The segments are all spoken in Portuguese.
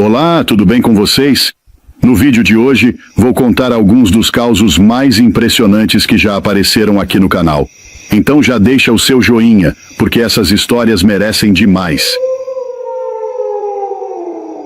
Olá, tudo bem com vocês? No vídeo de hoje, vou contar alguns dos causos mais impressionantes que já apareceram aqui no canal. Então já deixa o seu joinha, porque essas histórias merecem demais.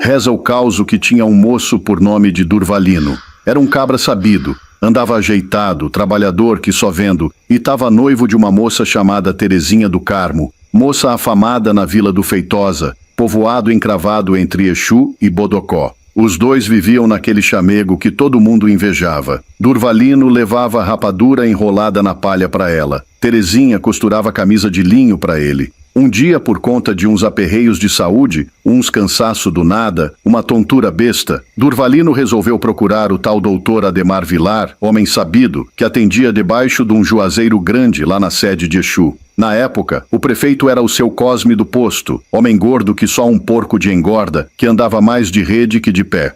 Reza o causo que tinha um moço por nome de Durvalino. Era um cabra sabido, andava ajeitado, trabalhador que só vendo, e estava noivo de uma moça chamada Terezinha do Carmo, moça afamada na Vila do Feitosa, povoado encravado entre Exu e Bodocó. Os dois viviam naquele chamego que todo mundo invejava. Durvalino levava a rapadura enrolada na palha para ela. Terezinha costurava camisa de linho para ele. Um dia, por conta de uns aperreios de saúde, uns cansaço do nada, uma tontura besta, Durvalino resolveu procurar o tal doutor Ademar Vilar, homem sabido, que atendia debaixo de um juazeiro grande lá na sede de Exu. Na época, o prefeito era o seu Cosme do Posto, homem gordo que só um porco de engorda, que andava mais de rede que de pé.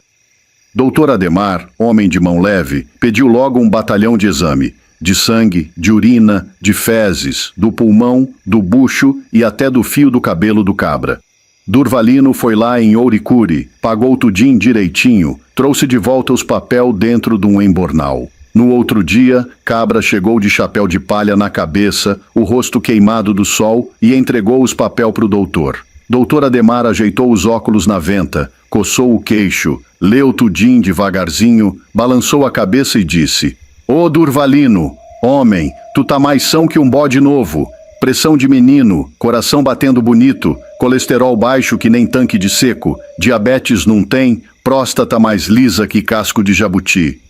Doutor Ademar, homem de mão leve, pediu logo um batalhão de exame. De sangue, de urina, de fezes, do pulmão, do bucho e até do fio do cabelo do cabra. Durvalino foi lá em Ouricuri, pagou tudinho direitinho, trouxe de volta os papel dentro de um embornal. No outro dia, cabra chegou de chapéu de palha na cabeça, o rosto queimado do sol e entregou os papel pro doutor. Doutor Ademar ajeitou os óculos na venta, coçou o queixo, leu tudinho devagarzinho, balançou a cabeça e disse: Ô Durvalino, homem, tu tá mais são que um bode novo, pressão de menino, coração batendo bonito, colesterol baixo que nem tanque de seco, diabetes não tem, próstata mais lisa que casco de jabuti.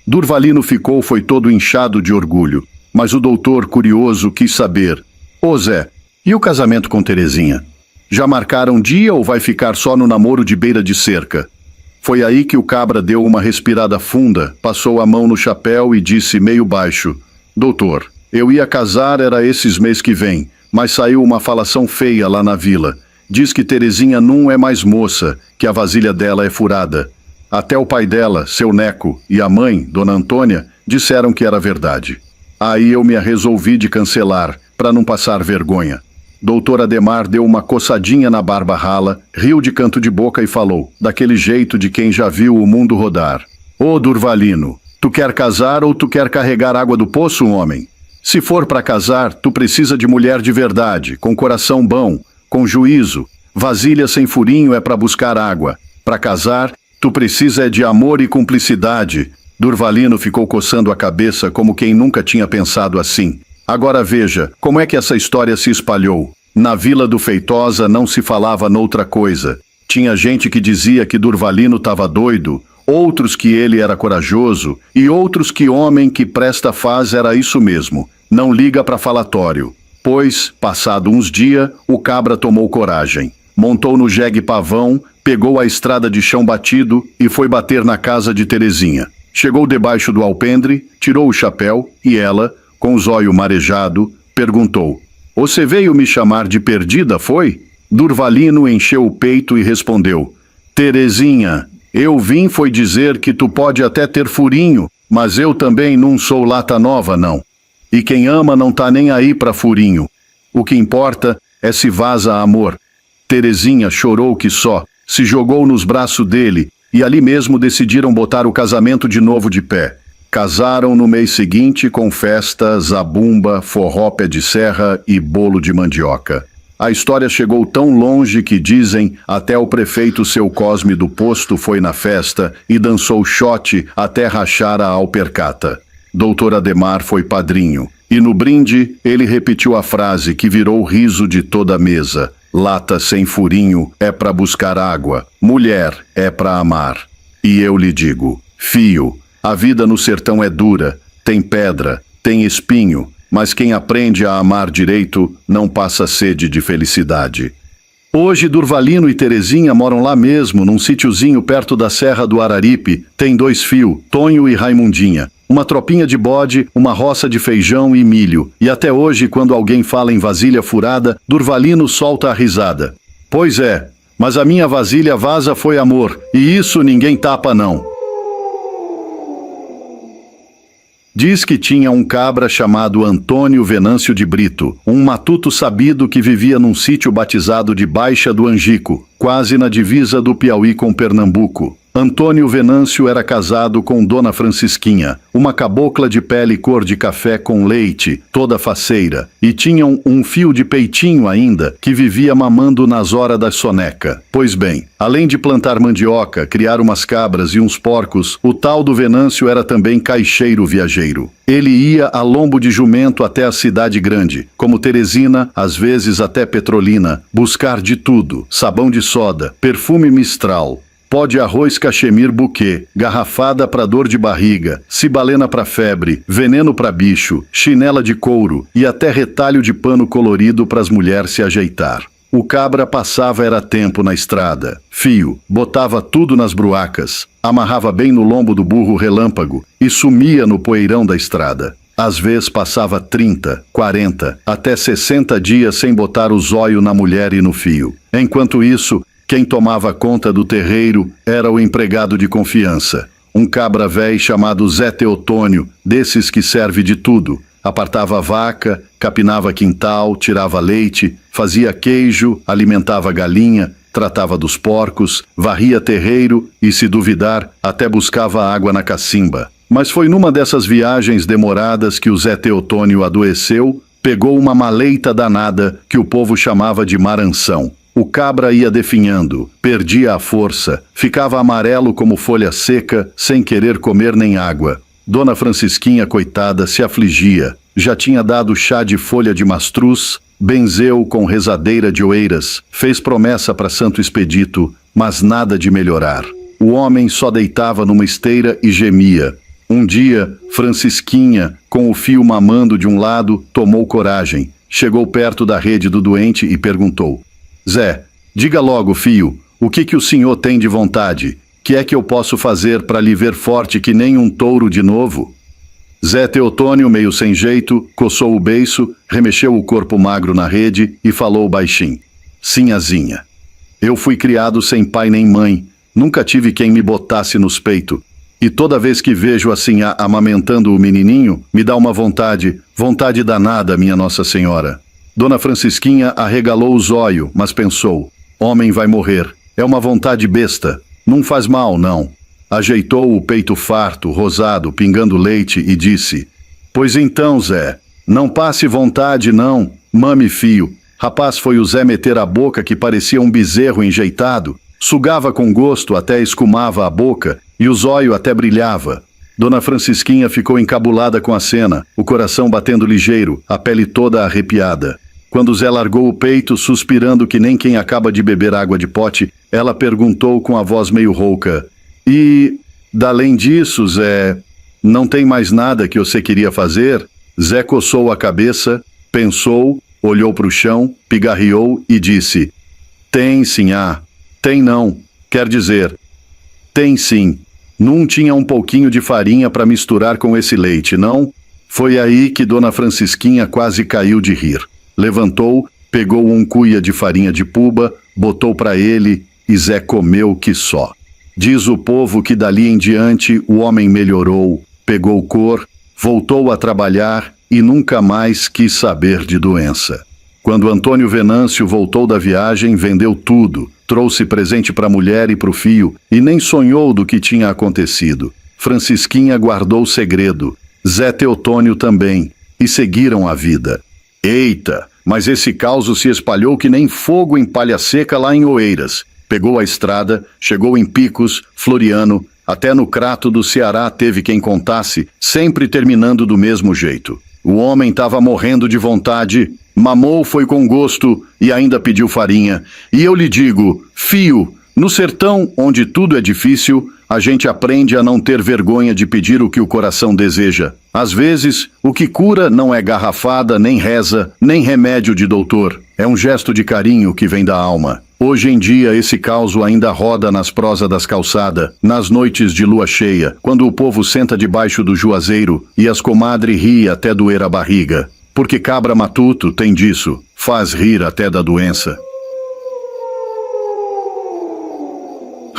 Durvalino foi todo inchado de orgulho, mas o doutor, curioso, quis saber: Ô Zé, e o casamento com Terezinha? Já marcaram dia ou vai ficar só no namoro de beira de cerca? Foi aí que o cabra deu uma respirada funda, passou a mão no chapéu e disse meio baixo: Doutor, eu ia casar era esses mês que vem, mas saiu uma falação feia lá na vila. Diz que Terezinha não é mais moça, que a vasilha dela é furada. Até o pai dela, seu Neco, e a mãe, Dona Antônia, disseram que era verdade. Aí eu me resolvi de cancelar, para não passar vergonha. Doutor Ademar deu uma coçadinha na barba rala, riu de canto de boca e falou, daquele jeito de quem já viu o mundo rodar: Ô Durvalino, tu quer casar ou tu quer carregar água do poço, homem? Se for para casar, tu precisa de mulher de verdade, com coração bom, com juízo. Vasilha sem furinho é para buscar água. Para casar, tu precisa é de amor e cumplicidade. Durvalino ficou coçando a cabeça como quem nunca tinha pensado assim. Agora veja, como é que essa história se espalhou. Na Vila do Feitosa não se falava noutra coisa. Tinha gente que dizia que Durvalino estava doido, outros que ele era corajoso, e outros que homem que presta faz era isso mesmo, não liga para falatório. Pois, passado uns dias, o cabra tomou coragem. Montou no jegue pavão, pegou a estrada de chão batido e foi bater na casa de Terezinha. Chegou debaixo do alpendre, tirou o chapéu e ela, com os olhos marejados, perguntou: Você veio me chamar de perdida, foi? Durvalino encheu o peito e respondeu: Terezinha, eu vim foi dizer que tu pode até ter furinho, mas eu também não sou lata nova, não. E quem ama não tá nem aí pra furinho. O que importa é se vaza amor. Terezinha chorou que só, se jogou nos braços dele, e ali mesmo decidiram botar o casamento de novo de pé. Casaram no mês seguinte com festa, zabumba, forró pé de serra e bolo de mandioca. A história chegou tão longe que dizem até o prefeito seu Cosme do Posto foi na festa e dançou xote até rachar a alpercata. Doutor Ademar foi padrinho, e no brinde ele repetiu a frase que virou riso de toda a mesa: Lata sem furinho é pra buscar água, mulher é pra amar. E eu lhe digo: Fio, a vida no sertão é dura, tem pedra, tem espinho, mas quem aprende a amar direito não passa sede de felicidade. Hoje Durvalino e Terezinha moram lá mesmo, num sítiozinho perto da Serra do Araripe, tem 2 fios, Tonho e Raimundinha. Uma tropinha de bode, uma roça de feijão e milho. E até hoje, quando alguém fala em vasilha furada, Durvalino solta a risada. Pois é, mas a minha vasilha vaza foi amor, e isso ninguém tapa não. Diz que tinha um cabra chamado Antônio Venâncio de Brito, um matuto sabido que vivia num sítio batizado de Baixa do Angico. quase na divisa do Piauí com Pernambuco. Antônio Venâncio era casado com Dona Francisquinha, uma cabocla de pele cor de café com leite, toda faceira, e tinham um fio de peitinho ainda, que vivia mamando nas horas da soneca. Pois bem, além de plantar mandioca, criar umas cabras e uns porcos, o tal do Venâncio era também caixeiro viajeiro. Ele ia a lombo de jumento até a cidade grande, como Teresina, às vezes até Petrolina, buscar de tudo: sabão de soda, perfume Mistral, pó de arroz cachemir buquê, garrafada para dor de barriga, cibalena para febre, veneno para bicho, chinela de couro e até retalho de pano colorido para as mulheres se ajeitar. O cabra passava era tempo na estrada. Fio, botava tudo nas bruacas, amarrava bem no lombo do burro relâmpago e sumia no poeirão da estrada. Às vezes passava 30, 40, até 60 dias sem botar o zóio na mulher e no fio. Enquanto isso, quem tomava conta do terreiro era o empregado de confiança, um cabra véi chamado Zé Teotônio, desses que serve de tudo. Apartava a vaca, capinava quintal, tirava leite, fazia queijo, alimentava galinha, tratava dos porcos, varria terreiro e, se duvidar, até buscava água na cacimba. Mas foi numa dessas viagens demoradas que o Zé Teotônio adoeceu, pegou uma maleita danada que o povo chamava de maranção. O cabra ia definhando, perdia a força, ficava amarelo como folha seca, sem querer comer nem água. Dona Francisquinha, coitada, se afligia. Já tinha dado chá de folha de mastruz, benzeu com rezadeira de oeiras, fez promessa para Santo Expedito, mas nada de melhorar. O homem só deitava numa esteira e gemia. Um dia, Francisquinha, com o fio mamando de um lado, tomou coragem. Chegou perto da rede do doente e perguntou: Zé, diga logo, fio, o que o senhor tem de vontade? Que é que eu posso fazer para lhe ver forte que nem um touro de novo? Zé Teotônio, meio sem jeito, coçou o beiço, remexeu o corpo magro na rede e falou baixinho: Sinhazinha, eu fui criado sem pai nem mãe, nunca tive quem me botasse nos peitos. E toda vez que vejo a Sinhá amamentando o menininho, me dá uma vontade danada, minha Nossa Senhora. Dona Francisquinha arregalou o zóio, mas pensou: homem vai morrer, é uma vontade besta, não faz mal, não. Ajeitou o peito farto, rosado, pingando leite e disse: pois então, Zé, não passe vontade, não, mame fio. Rapaz, foi o Zé meter a boca que parecia um bezerro enjeitado, sugava com gosto até escumava a boca e o zóio até brilhava. Dona Francisquinha ficou encabulada com a cena, o coração batendo ligeiro, a pele toda arrepiada. Quando Zé largou o peito, suspirando que nem quem acaba de beber água de pote, ela perguntou com a voz meio rouca: e, dalém disso, Zé, não tem mais nada que você queria fazer? Zé coçou a cabeça, pensou, olhou para o chão, pigarreou e disse: tem, sinhá. Tem não, quer dizer, tem sim. Não tinha um pouquinho de farinha para misturar com esse leite, não? Foi aí que Dona Francisquinha quase caiu de rir. Levantou, pegou um cuia de farinha de puba, botou para ele e Zé comeu que só. Diz o povo que dali em diante o homem melhorou, pegou cor, voltou a trabalhar e nunca mais quis saber de doença. Quando Antônio Venâncio voltou da viagem, vendeu tudo, trouxe presente para a mulher e para o fio e nem sonhou do que tinha acontecido. Francisquinha guardou o segredo, Zé Teotônio também, e seguiram a vida. Eita, mas esse caos se espalhou que nem fogo em palha seca lá em Oeiras. Pegou a estrada, chegou em Picos, Floriano, até no Crato do Ceará teve quem contasse, sempre terminando do mesmo jeito. O homem estava morrendo de vontade, mamou foi com gosto e ainda pediu farinha. E eu lhe digo, fio, no sertão, onde tudo é difícil, a gente aprende a não ter vergonha de pedir o que o coração deseja. Às vezes, o que cura não é garrafada, nem reza, nem remédio de doutor. É um gesto de carinho que vem da alma. Hoje em dia, esse caos ainda roda nas prosas das calçadas, nas noites de lua cheia, quando o povo senta debaixo do juazeiro e as comadres riem até doer a barriga. Porque cabra matuto tem disso, faz rir até da doença.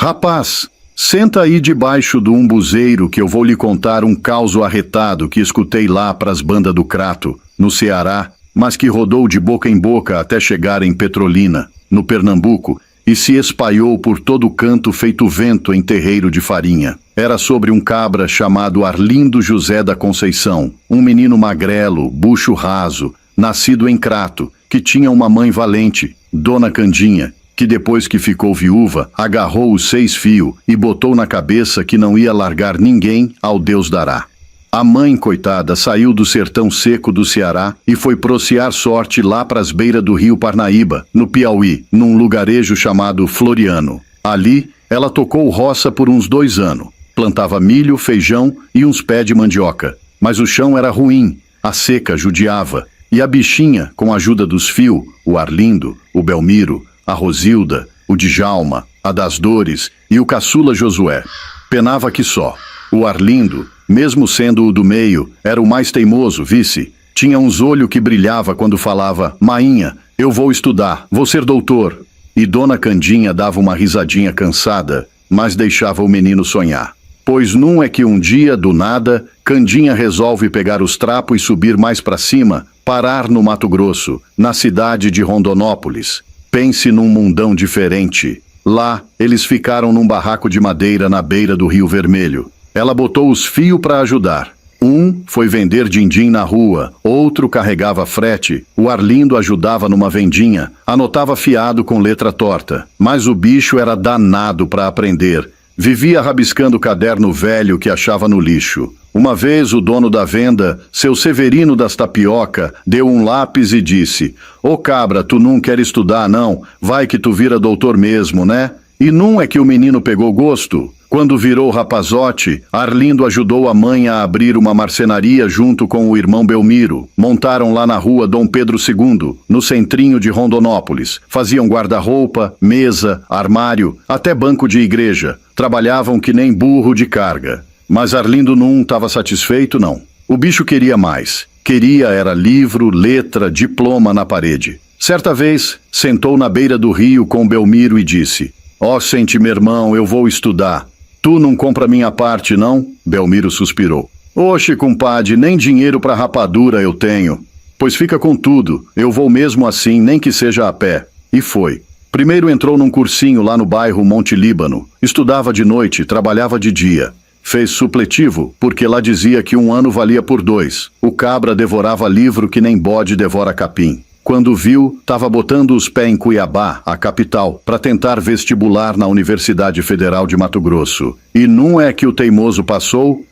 Rapaz, senta aí debaixo do umbuzeiro que eu vou lhe contar um causo arretado que escutei lá pras bandas do Crato, no Ceará, mas que rodou de boca em boca até chegar em Petrolina, no Pernambuco, e se espalhou por todo canto feito vento em terreiro de farinha. Era sobre um cabra chamado Arlindo José da Conceição, um menino magrelo, bucho raso, nascido em Crato, que tinha uma mãe valente, Dona Candinha, que depois que ficou viúva, agarrou os 6 fios e botou na cabeça que não ia largar ninguém ao Deus dará. A mãe, coitada, saiu do sertão seco do Ceará e foi procear sorte lá pras beiras do rio Parnaíba, no Piauí, num lugarejo chamado Floriano. Ali, ela tocou roça por uns 2 anos. Plantava milho, feijão e uns pés de mandioca. Mas o chão era ruim, a seca judiava. E a bichinha, com a ajuda dos fios, o Arlindo, o Belmiro, a Rosilda, o Djalma, a das Dores e o caçula Josué, penava que só. O Arlindo, mesmo sendo o do meio, era o mais teimoso, vice. Tinha uns olhos que brilhava quando falava: "Mainha, eu vou estudar, vou ser doutor." E Dona Candinha dava uma risadinha cansada, mas deixava o menino sonhar. Pois não é que um dia, do nada, Candinha resolve pegar os trapos e subir mais para cima, parar no Mato Grosso, na cidade de Rondonópolis. Pense num mundão diferente. Lá, eles ficaram num barraco de madeira na beira do Rio Vermelho. Ela botou os fios para ajudar. Um foi vender din-din na rua, outro carregava frete, o Arlindo ajudava numa vendinha, anotava fiado com letra torta. Mas o bicho era danado para aprender. Vivia rabiscando o caderno velho que achava no lixo. Uma vez o dono da venda, seu Severino das Tapioca, deu um lápis e disse: "Ô cabra, tu não quer estudar não? Vai que tu vira doutor mesmo, né?" E não é que o menino pegou gosto? Quando virou rapazote, Arlindo ajudou a mãe a abrir uma marcenaria junto com o irmão Belmiro. Montaram lá na rua Dom Pedro II, no centrinho de Rondonópolis. Faziam guarda-roupa, mesa, armário, até banco de igreja. Trabalhavam que nem burro de carga. Mas Arlindo não estava satisfeito, não. O bicho queria mais. Queria era livro, letra, diploma na parede. Certa vez, sentou na beira do rio com Belmiro e disse: "Ó, sente, meu irmão, eu vou estudar. Tu não compra minha parte, não?" Belmiro suspirou. "Oxe, compadre, nem dinheiro pra rapadura eu tenho." "Pois fica com tudo, eu vou mesmo assim, nem que seja a pé." E foi. Primeiro entrou num cursinho lá no bairro Monte Líbano. Estudava de noite, trabalhava de dia. Fez supletivo, porque lá dizia que 1 ano valia por 2. O cabra devorava livro que nem bode devora capim. Quando viu, estava botando os pés em Cuiabá, a capital, para tentar vestibular na Universidade Federal de Mato Grosso. E não é que o teimoso passou?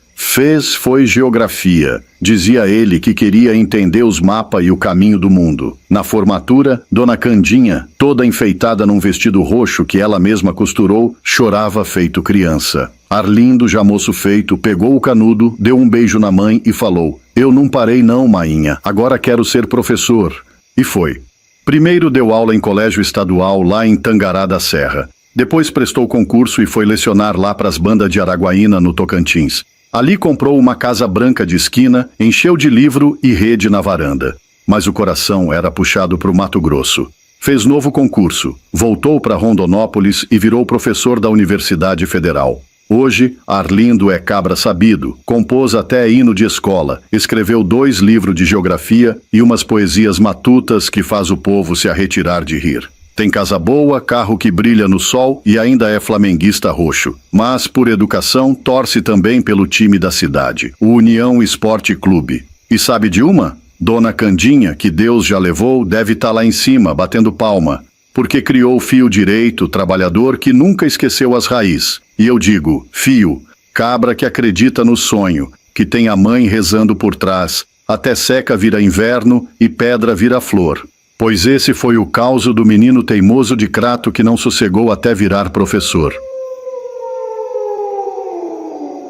Foi geografia. Dizia ele que queria entender os mapas e o caminho do mundo. Na formatura, Dona Candinha, toda enfeitada num vestido roxo que ela mesma costurou, chorava feito criança. Arlindo, já moço feito, pegou o canudo, deu um beijo na mãe e falou: "Eu não parei não, mainha, agora quero ser professor." E foi. Primeiro deu aula em colégio estadual lá em Tangará da Serra. Depois prestou concurso e foi lecionar lá pras bandas de Araguaína, no Tocantins. Ali comprou uma casa branca de esquina, encheu de livro e rede na varanda. Mas o coração era puxado pro Mato Grosso. Fez novo concurso, voltou para Rondonópolis e virou professor da Universidade Federal. Hoje, Arlindo é cabra sabido, compôs até hino de escola, escreveu 2 livros de geografia e umas poesias matutas que faz o povo se arretirar de rir. Tem casa boa, carro que brilha no sol e ainda é flamenguista roxo. Mas, por educação, torce também pelo time da cidade, o União Esporte Clube. E sabe de uma? Dona Candinha, que Deus já levou, deve estar lá em cima, batendo palma. Porque criou o fio direito, trabalhador, que nunca esqueceu as raízes. E eu digo, fio, cabra que acredita no sonho, que tem a mãe rezando por trás, até seca vira inverno e pedra vira flor. Pois esse foi o causo do menino teimoso de Crato que não sossegou até virar professor.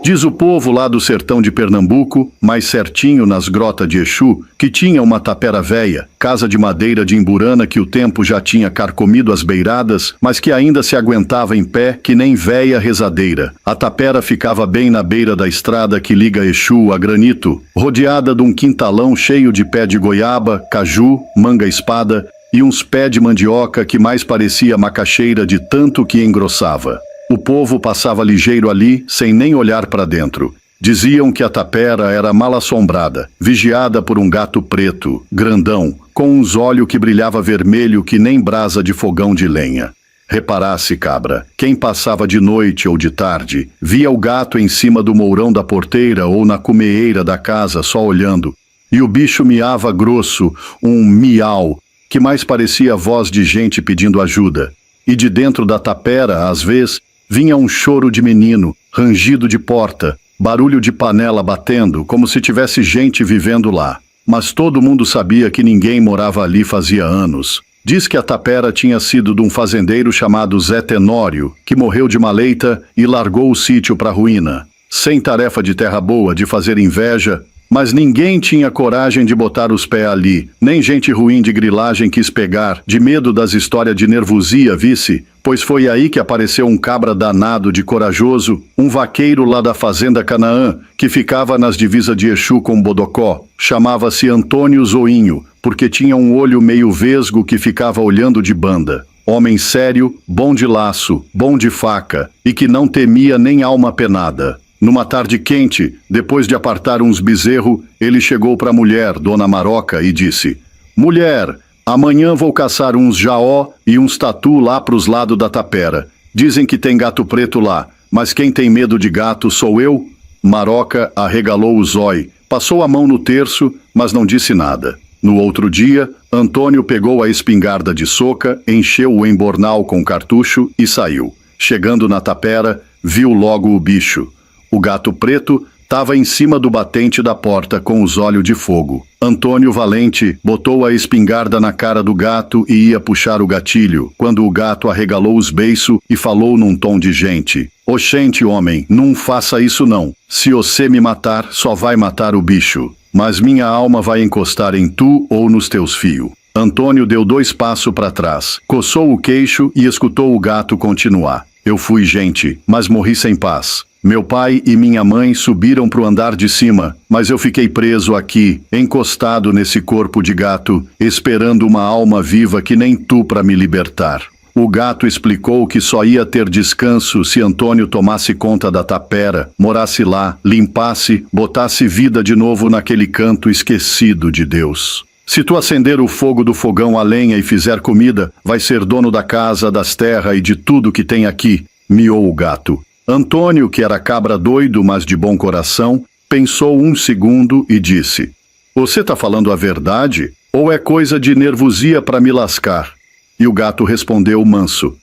Diz o povo lá do sertão de Pernambuco, mais certinho nas grotas de Exu, que tinha uma tapera véia, casa de madeira de imburana que o tempo já tinha carcomido as beiradas, mas que ainda se aguentava em pé que nem véia rezadeira. A tapera ficava bem na beira da estrada que liga Exu a Granito, rodeada de um quintalão cheio de pé de goiaba, caju, manga-espada e uns pés de mandioca que mais parecia macaxeira de tanto que engrossava. O povo passava ligeiro ali, sem nem olhar para dentro. Diziam que a tapera era mal assombrada, vigiada por um gato preto, grandão, com uns olhos que brilhava vermelho que nem brasa de fogão de lenha. Reparasse, cabra, quem passava de noite ou de tarde, via o gato em cima do mourão da porteira ou na cumeeira da casa só olhando, e o bicho miava grosso, um miau, que mais parecia voz de gente pedindo ajuda. E de dentro da tapera, às vezes, vinha um choro de menino, rangido de porta, barulho de panela batendo, como se tivesse gente vivendo lá. Mas todo mundo sabia que ninguém morava ali fazia anos. Diz que a tapera tinha sido de um fazendeiro chamado Zé Tenório, que morreu de maleita e largou o sítio para a ruína. Sem tarefa de terra boa, de fazer inveja, mas ninguém tinha coragem de botar os pés ali, nem gente ruim de grilagem quis pegar, de medo das histórias de nervosia, vice, pois foi aí que apareceu um cabra danado de corajoso, um vaqueiro lá da fazenda Canaã, que ficava nas divisas de Exu com Bodocó. Chamava-se Antônio Zoinho, porque tinha um olho meio vesgo que ficava olhando de banda. Homem sério, bom de laço, bom de faca, e que não temia nem alma penada. Numa tarde quente, depois de apartar uns bezerros, ele chegou para a mulher, Dona Maroca, e disse: "Mulher, amanhã vou caçar uns jaó e uns tatu lá pros lados da tapera. Dizem que tem gato preto lá, mas quem tem medo de gato sou eu." Maroca arregalou o zói, passou a mão no terço, mas não disse nada. No outro dia, Antônio pegou a espingarda de soca, encheu o embornal com cartucho e saiu. Chegando na tapera, viu logo o bicho. O gato preto estava em cima do batente da porta com os olhos de fogo. Antônio Valente botou a espingarda na cara do gato e ia puxar o gatilho, quando o gato arregalou os beiços e falou num tom de gente: "Oxente, homem, não faça isso não. Se você me matar, só vai matar o bicho. Mas minha alma vai encostar em tu ou nos teus fios." Antônio deu 2 passos para trás, coçou o queixo e escutou o gato continuar: "Eu fui gente, mas morri sem paz. Meu pai e minha mãe subiram pro andar de cima, mas eu fiquei preso aqui, encostado nesse corpo de gato, esperando uma alma viva que nem tu para me libertar." O gato explicou que só ia ter descanso se Antônio tomasse conta da tapera, morasse lá, limpasse, botasse vida de novo naquele canto esquecido de Deus. "Se tu acender o fogo do fogão a lenha e fizer comida, vai ser dono da casa, das terras e de tudo que tem aqui", miou o gato. Antônio, que era cabra doido, mas de bom coração, pensou um segundo e disse: "Você tá falando a verdade ou é coisa de nervosia para me lascar?" E o gato respondeu manso: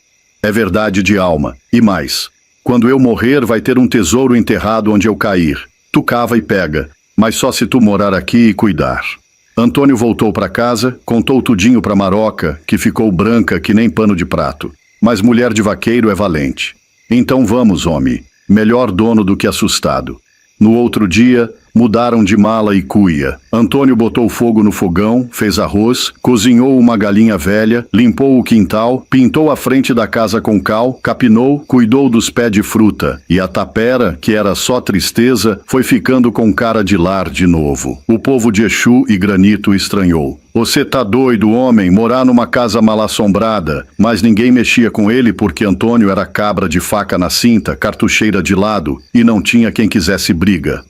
"É verdade de alma. E mais, quando eu morrer vai ter um tesouro enterrado onde eu cair. Tu cava e pega, mas só se tu morar aqui e cuidar." Antônio voltou para casa, contou tudinho para Maroca, que ficou branca que nem pano de prato. Mas mulher de vaqueiro é valente. "Então vamos, homem. Melhor dono do que assustado." No outro dia, mudaram de mala e cuia. Antônio botou fogo no fogão, fez arroz, cozinhou uma galinha velha, limpou o quintal, pintou a frente da casa com cal, capinou, cuidou dos pés de fruta. E a tapera, que era só tristeza, foi ficando com cara de lar de novo. O povo de Exu e Granito estranhou. "Você tá doido, homem, morar numa casa mal-assombrada." Mas ninguém mexia com ele porque Antônio era cabra de faca na cinta, cartucheira de lado, e não tinha quem quisesse briga.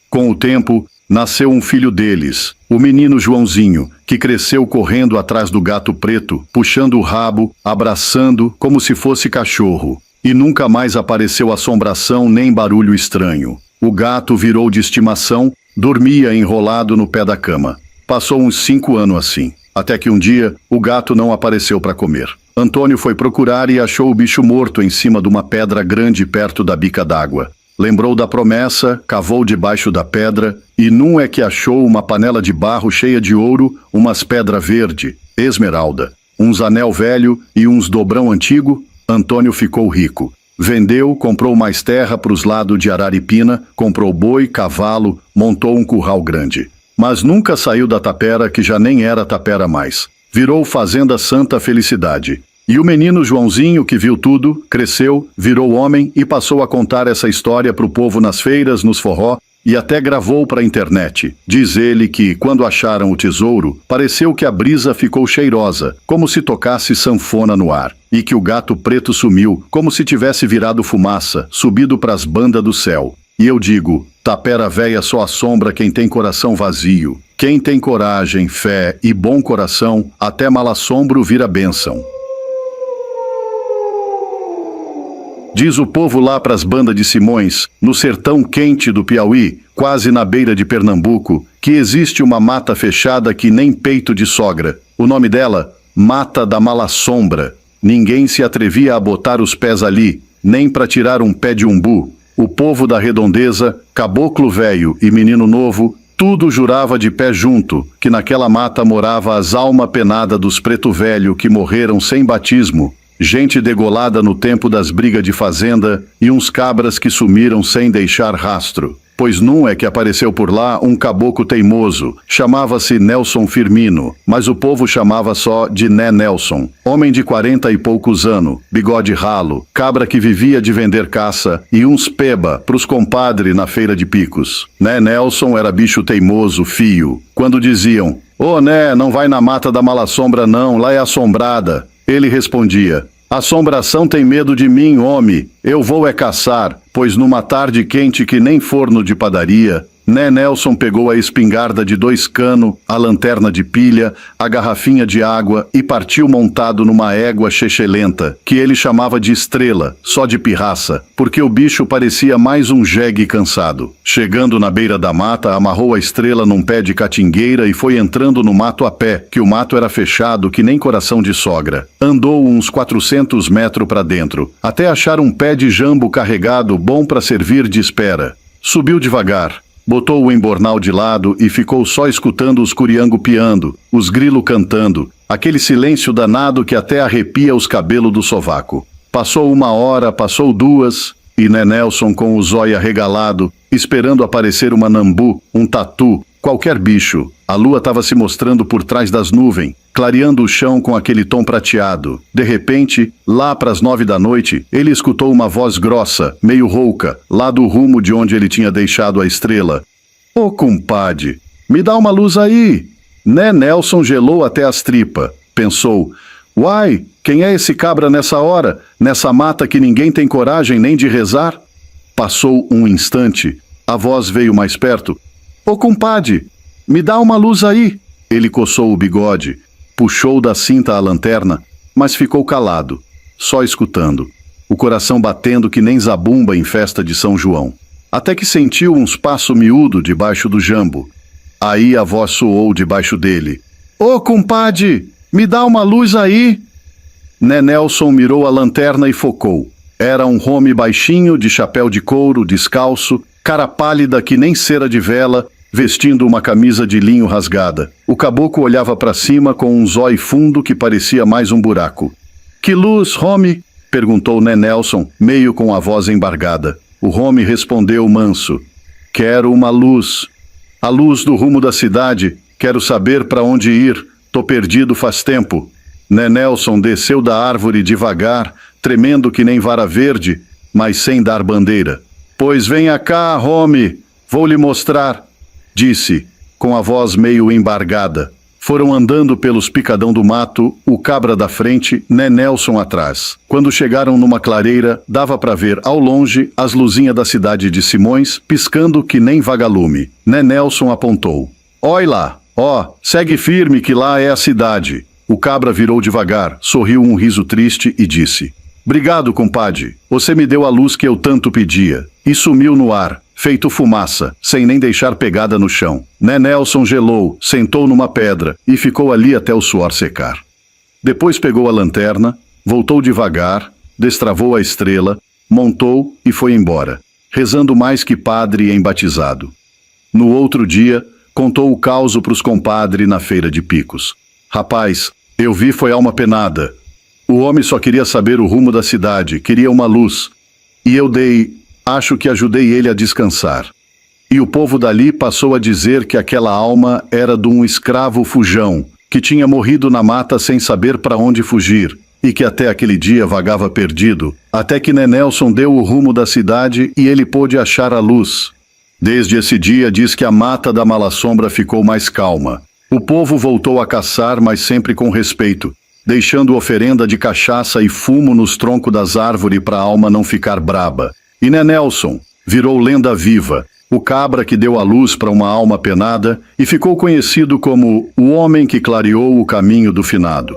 Com o tempo, nasceu um filho deles, o menino Joãozinho, que cresceu correndo atrás do gato preto, puxando o rabo, abraçando, como se fosse cachorro. E nunca mais apareceu assombração nem barulho estranho. O gato virou de estimação, dormia enrolado no pé da cama. Passou uns 5 anos assim, até que um dia o gato não apareceu para comer. Antônio foi procurar e achou o bicho morto em cima de uma pedra grande perto da bica d'água. Lembrou da promessa, cavou debaixo da pedra, e num é que achou uma panela de barro cheia de ouro, umas pedra verde, esmeralda, uns anel velho e uns dobrão antigo. Antônio ficou rico. Vendeu, comprou mais terra pros lados de Araripina, comprou boi, cavalo, montou um curral grande. Mas nunca saiu da tapera, que já nem era tapera mais. Virou Fazenda Santa Felicidade. E o menino Joãozinho, que viu tudo, cresceu, virou homem e passou a contar essa história pro povo nas feiras, nos forró, e até gravou para a internet. Diz ele que, quando acharam o tesouro, pareceu que a brisa ficou cheirosa, como se tocasse sanfona no ar, e que o gato preto sumiu, como se tivesse virado fumaça, subido pras bandas do céu. E eu digo, tapera véia só assombra quem tem coração vazio. Quem tem coragem, fé e bom coração, até mal assombro vira bênção. Diz o povo lá pras bandas de Simões, no sertão quente do Piauí, quase na beira de Pernambuco, que existe uma mata fechada que nem peito de sogra. O nome dela? Mata da Malassombra. Ninguém se atrevia a botar os pés ali, nem para tirar um pé de umbu. O povo da redondeza, caboclo velho e menino novo, tudo jurava de pé junto, que naquela mata morava as alma penada dos preto velho que morreram sem batismo, gente degolada no tempo das brigas de fazenda e uns cabras que sumiram sem deixar rastro. Pois num é que apareceu por lá um caboclo teimoso, chamava-se Nelson Firmino, mas o povo chamava só de Né Nelson, homem de 40 e poucos anos, bigode ralo, cabra que vivia de vender caça e uns peba pros compadre na feira de picos. Né Nelson era bicho teimoso, fio. Quando diziam, ô Né, não vai na mata da Malassombra não, lá é assombrada. Ele respondia, assombração tem medo de mim, homem, eu vou é caçar, pois numa tarde quente que nem forno de padaria, Né Nelson pegou a espingarda de 2 canos, a lanterna de pilha, a garrafinha de água e partiu montado numa égua chechelenta, que ele chamava de estrela, só de pirraça, porque o bicho parecia mais um jegue cansado. Chegando na beira da mata, amarrou a estrela num pé de catingueira e foi entrando no mato a pé, que o mato era fechado que nem coração de sogra. Andou uns 400 metros para dentro, até achar um pé de jambo carregado bom para servir de espera. Subiu devagar. Botou o embornal de lado e ficou só escutando os curiango piando, os grilo cantando, aquele silêncio danado que até arrepia os cabelos do sovaco. Passou 1 hora, passou 2, e Né Nelson com o zóio arregalado, esperando aparecer uma nambu, um tatu, qualquer bicho. A lua estava se mostrando por trás das nuvens, clareando o chão com aquele tom prateado. De repente, lá pras 9 da noite, ele escutou uma voz grossa, meio rouca, lá do rumo de onde ele tinha deixado a estrela. Ô, compadre, me dá uma luz aí! Né Nelson gelou até as tripas. Pensou, uai, quem é esse cabra nessa hora, nessa mata que ninguém tem coragem nem de rezar? Passou um instante, a voz veio mais perto. Ô, compadre, me dá uma luz aí! Ele coçou o bigode, puxou da cinta a lanterna, mas ficou calado, só escutando, o coração batendo que nem zabumba em festa de São João. Até que sentiu uns passos miúdo debaixo do jambo. Aí a voz soou debaixo dele. Ô, compadre, me dá uma luz aí! Né Nelson mirou a lanterna e focou. Era um homem baixinho, de chapéu de couro, descalço, cara pálida que nem cera de vela, vestindo uma camisa de linho rasgada. O caboclo olhava para cima com um zóio fundo que parecia mais um buraco. Que luz, homem? Perguntou Né Nelson, meio com a voz embargada. O homem respondeu manso. Quero uma luz. A luz do rumo da cidade. Quero saber para onde ir. Tô perdido faz tempo. Né Nelson desceu da árvore devagar, tremendo que nem vara verde, mas sem dar bandeira. Pois venha cá, homem, vou lhe mostrar, disse, com a voz meio embargada. Foram andando pelos picadão do mato, o cabra da frente, Né Nelson atrás. Quando chegaram numa clareira, dava para ver ao longe as luzinhas da cidade de Simões, piscando que nem vagalume. Né Nelson apontou. Oi lá, ó, segue firme que lá é a cidade. O cabra virou devagar, sorriu um riso triste e disse. Obrigado, compadre. Você me deu a luz que eu tanto pedia. E sumiu no ar, feito fumaça, sem nem deixar pegada no chão. Né Nelson gelou, sentou numa pedra e ficou ali até o suor secar. Depois pegou a lanterna, voltou devagar, destravou a estrela, montou e foi embora, rezando mais que padre em batizado. No outro dia, contou o causo pros compadres na feira de picos. Rapaz, eu vi foi alma penada. O homem só queria saber o rumo da cidade, queria uma luz. E eu acho que ajudei ele a descansar. E o povo dali passou a dizer que aquela alma era de um escravo fujão, que tinha morrido na mata sem saber para onde fugir, e que até aquele dia vagava perdido, até que Né Nelson deu o rumo da cidade e ele pôde achar a luz. Desde esse dia diz que a mata da Malassombra ficou mais calma. O povo voltou a caçar, mas sempre com respeito, deixando oferenda de cachaça e fumo nos troncos das árvores para a alma não ficar braba. E Né Nelson virou lenda viva, o cabra que deu a luz para uma alma penada e ficou conhecido como o homem que clareou o caminho do finado.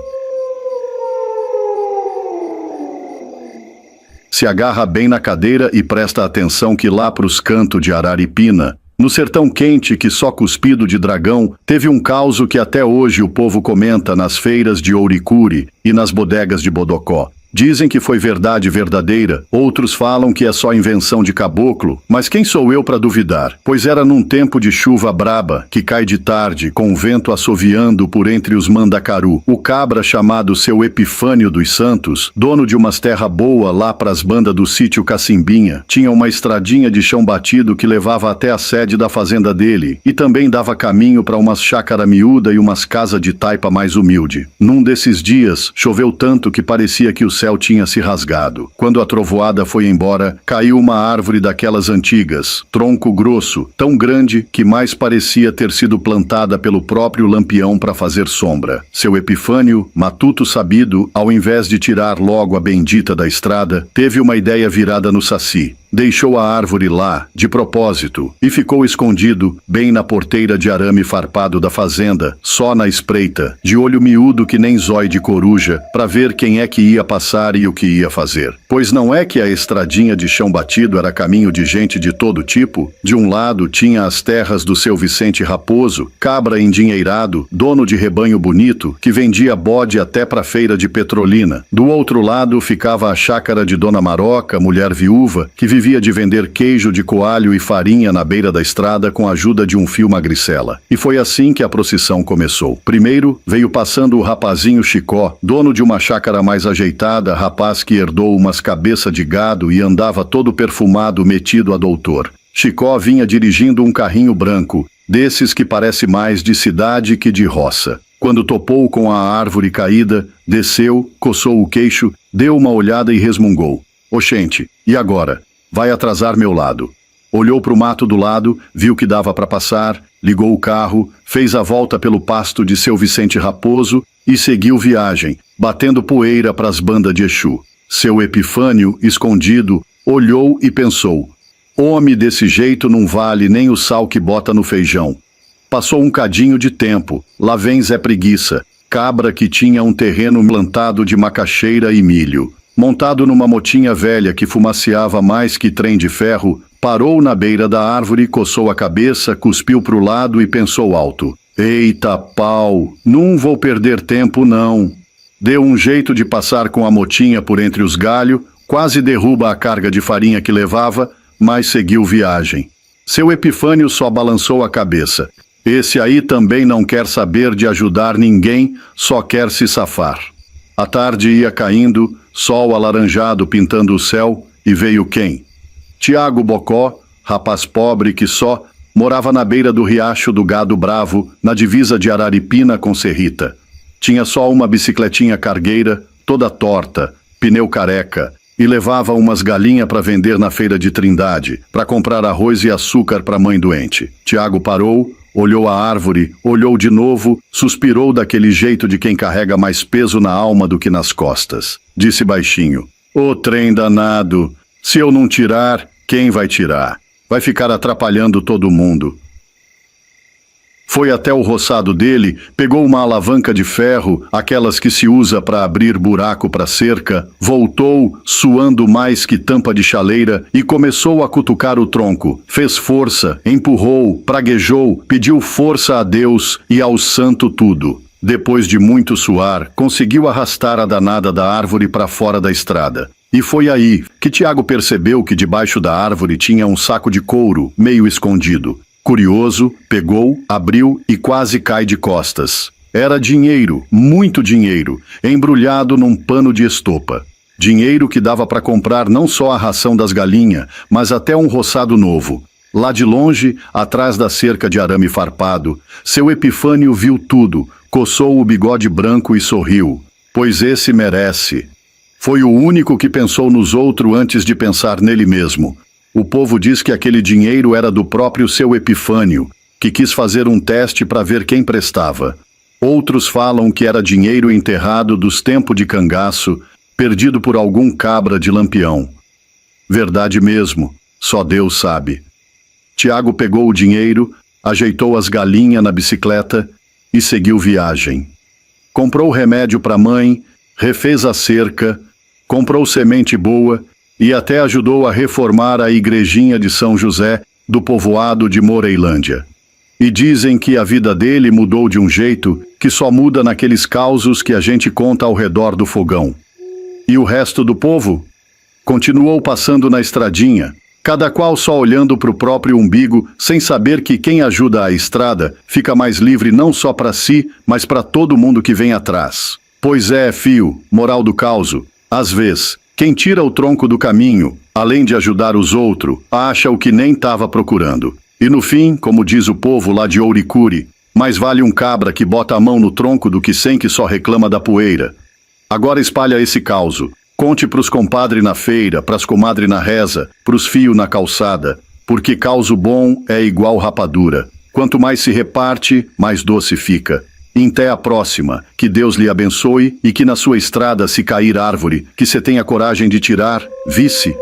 Se agarra bem na cadeira e presta atenção que lá pros cantos de Araripina, no sertão quente que só cuspido de dragão, teve um causo que até hoje o povo comenta nas feiras de Ouricuri e nas bodegas de Bodocó. Dizem que foi verdade verdadeira, outros falam que é só invenção de caboclo, mas quem sou eu para duvidar? Pois era num tempo de chuva braba, que cai de tarde, com o vento assoviando por entre os mandacaru. O cabra chamado seu Epifânio dos Santos, dono de umas terra boa lá pras bandas do sítio Cacimbinha, tinha uma estradinha de chão batido que levava até a sede da fazenda dele, e também dava caminho para umas chácara miúda e umas casas de taipa mais humilde. Num desses dias, choveu tanto que parecia que o céu tinha se rasgado. Quando a trovoada foi embora, caiu uma árvore daquelas antigas, tronco grosso, tão grande que mais parecia ter sido plantada pelo próprio Lampião para fazer sombra. Seu Epifânio, matuto sabido, ao invés de tirar logo a bendita da estrada, teve uma ideia virada no saci. Deixou a árvore lá, de propósito, e ficou escondido, bem na porteira de arame farpado da fazenda, só na espreita, de olho miúdo que nem zóio de coruja, para ver quem é que ia passar e o que ia fazer. Pois não é que a estradinha de chão batido era caminho de gente de todo tipo? De um lado tinha as terras do seu Vicente Raposo, cabra endinheirado, dono de rebanho bonito, que vendia bode até pra feira de Petrolina. Do outro lado ficava a chácara de Dona Maroca, mulher viúva, que vivia de vender queijo de coalho e farinha na beira da estrada com a ajuda de um fio magricela. E foi assim que a procissão começou. Primeiro veio passando o rapazinho Chicó, dono de uma chácara mais ajeitada, rapaz que herdou umas cabeças de gado e andava todo perfumado metido a doutor. Chicó vinha dirigindo um carrinho branco, desses que parece mais de cidade que de roça. Quando topou com a árvore caída, desceu, coçou o queixo, deu uma olhada e resmungou. Oxente, e agora? Vai atrasar meu lado. Olhou para o mato do lado, viu que dava para passar, ligou o carro, fez a volta pelo pasto de seu Vicente Raposo e seguiu viagem, batendo poeira para as bandas de Exu. Seu Epifânio, escondido, olhou e pensou: homem desse jeito não vale nem o sal que bota no feijão. Passou um cadinho de tempo, lá vem Zé Preguiça, cabra que tinha um terreno plantado de macaxeira e milho. Montado numa motinha velha que fumaceava mais que trem de ferro, parou na beira da árvore, coçou a cabeça, cuspiu pro lado e pensou alto. Eita pau, não vou perder tempo não. Deu um jeito de passar com a motinha por entre os galhos, quase derruba a carga de farinha que levava, mas seguiu viagem. Seu Epifânio só balançou a cabeça. Esse aí também não quer saber de ajudar ninguém, só quer se safar. A tarde ia caindo, sol alaranjado pintando o céu, e veio quem? Tiago Bocó, rapaz pobre que só morava na beira do riacho do Gado Bravo, na divisa de Araripina com Serrita. Tinha só uma bicicletinha cargueira, toda torta, pneu careca, e levava umas galinhas para vender na feira de Trindade, para comprar arroz e açúcar para a mãe doente. Tiago parou, olhou a árvore, olhou de novo, suspirou daquele jeito de quem carrega mais peso na alma do que nas costas. Disse baixinho: ô trem danado, se eu não tirar, quem vai tirar? Vai ficar atrapalhando todo mundo. Foi até o roçado dele, pegou uma alavanca de ferro, aquelas que se usa para abrir buraco para cerca, voltou, suando mais que tampa de chaleira, e começou a cutucar o tronco. Fez força, empurrou, praguejou, pediu força a Deus e ao santo tudo. Depois de muito suar, conseguiu arrastar a danada da árvore para fora da estrada. E foi aí que Tiago percebeu que debaixo da árvore tinha um saco de couro, meio escondido. Curioso, pegou, abriu e quase cai de costas. Era dinheiro, muito dinheiro, embrulhado num pano de estopa. Dinheiro que dava para comprar não só a ração das galinhas, mas até um roçado novo. Lá de longe, atrás da cerca de arame farpado, seu Epifânio viu tudo, coçou o bigode branco e sorriu. Pois esse merece. Foi o único que pensou nos outros antes de pensar nele mesmo. O povo diz que aquele dinheiro era do próprio seu Epifânio, que quis fazer um teste para ver quem prestava. Outros falam que era dinheiro enterrado dos tempos de cangaço, perdido por algum cabra de Lampião. Verdade mesmo, só Deus sabe. Tiago pegou o dinheiro, ajeitou as galinhas na bicicleta e seguiu viagem. Comprou remédio para a mãe, refez a cerca, comprou semente boa e até ajudou a reformar a igrejinha de São José do povoado de Moreilândia. E dizem que a vida dele mudou de um jeito que só muda naqueles causos que a gente conta ao redor do fogão. E o resto do povo? Continuou passando na estradinha, cada qual só olhando para o próprio umbigo, sem saber que quem ajuda a estrada fica mais livre não só para si, mas para todo mundo que vem atrás. Pois é, fio, moral do causo, às vezes, quem tira o tronco do caminho, além de ajudar os outros, acha o que nem estava procurando. E no fim, como diz o povo lá de Ouricuri, mais vale um cabra que bota a mão no tronco do que 100 que só reclama da poeira. Agora espalha esse causo. Conte pros compadre na feira, pras comadre na reza, pros fios na calçada, porque causo bom é igual rapadura. Quanto mais se reparte, mais doce fica. Até a próxima, que Deus lhe abençoe e que na sua estrada se cair árvore, que cê tenha coragem de tirar, vice.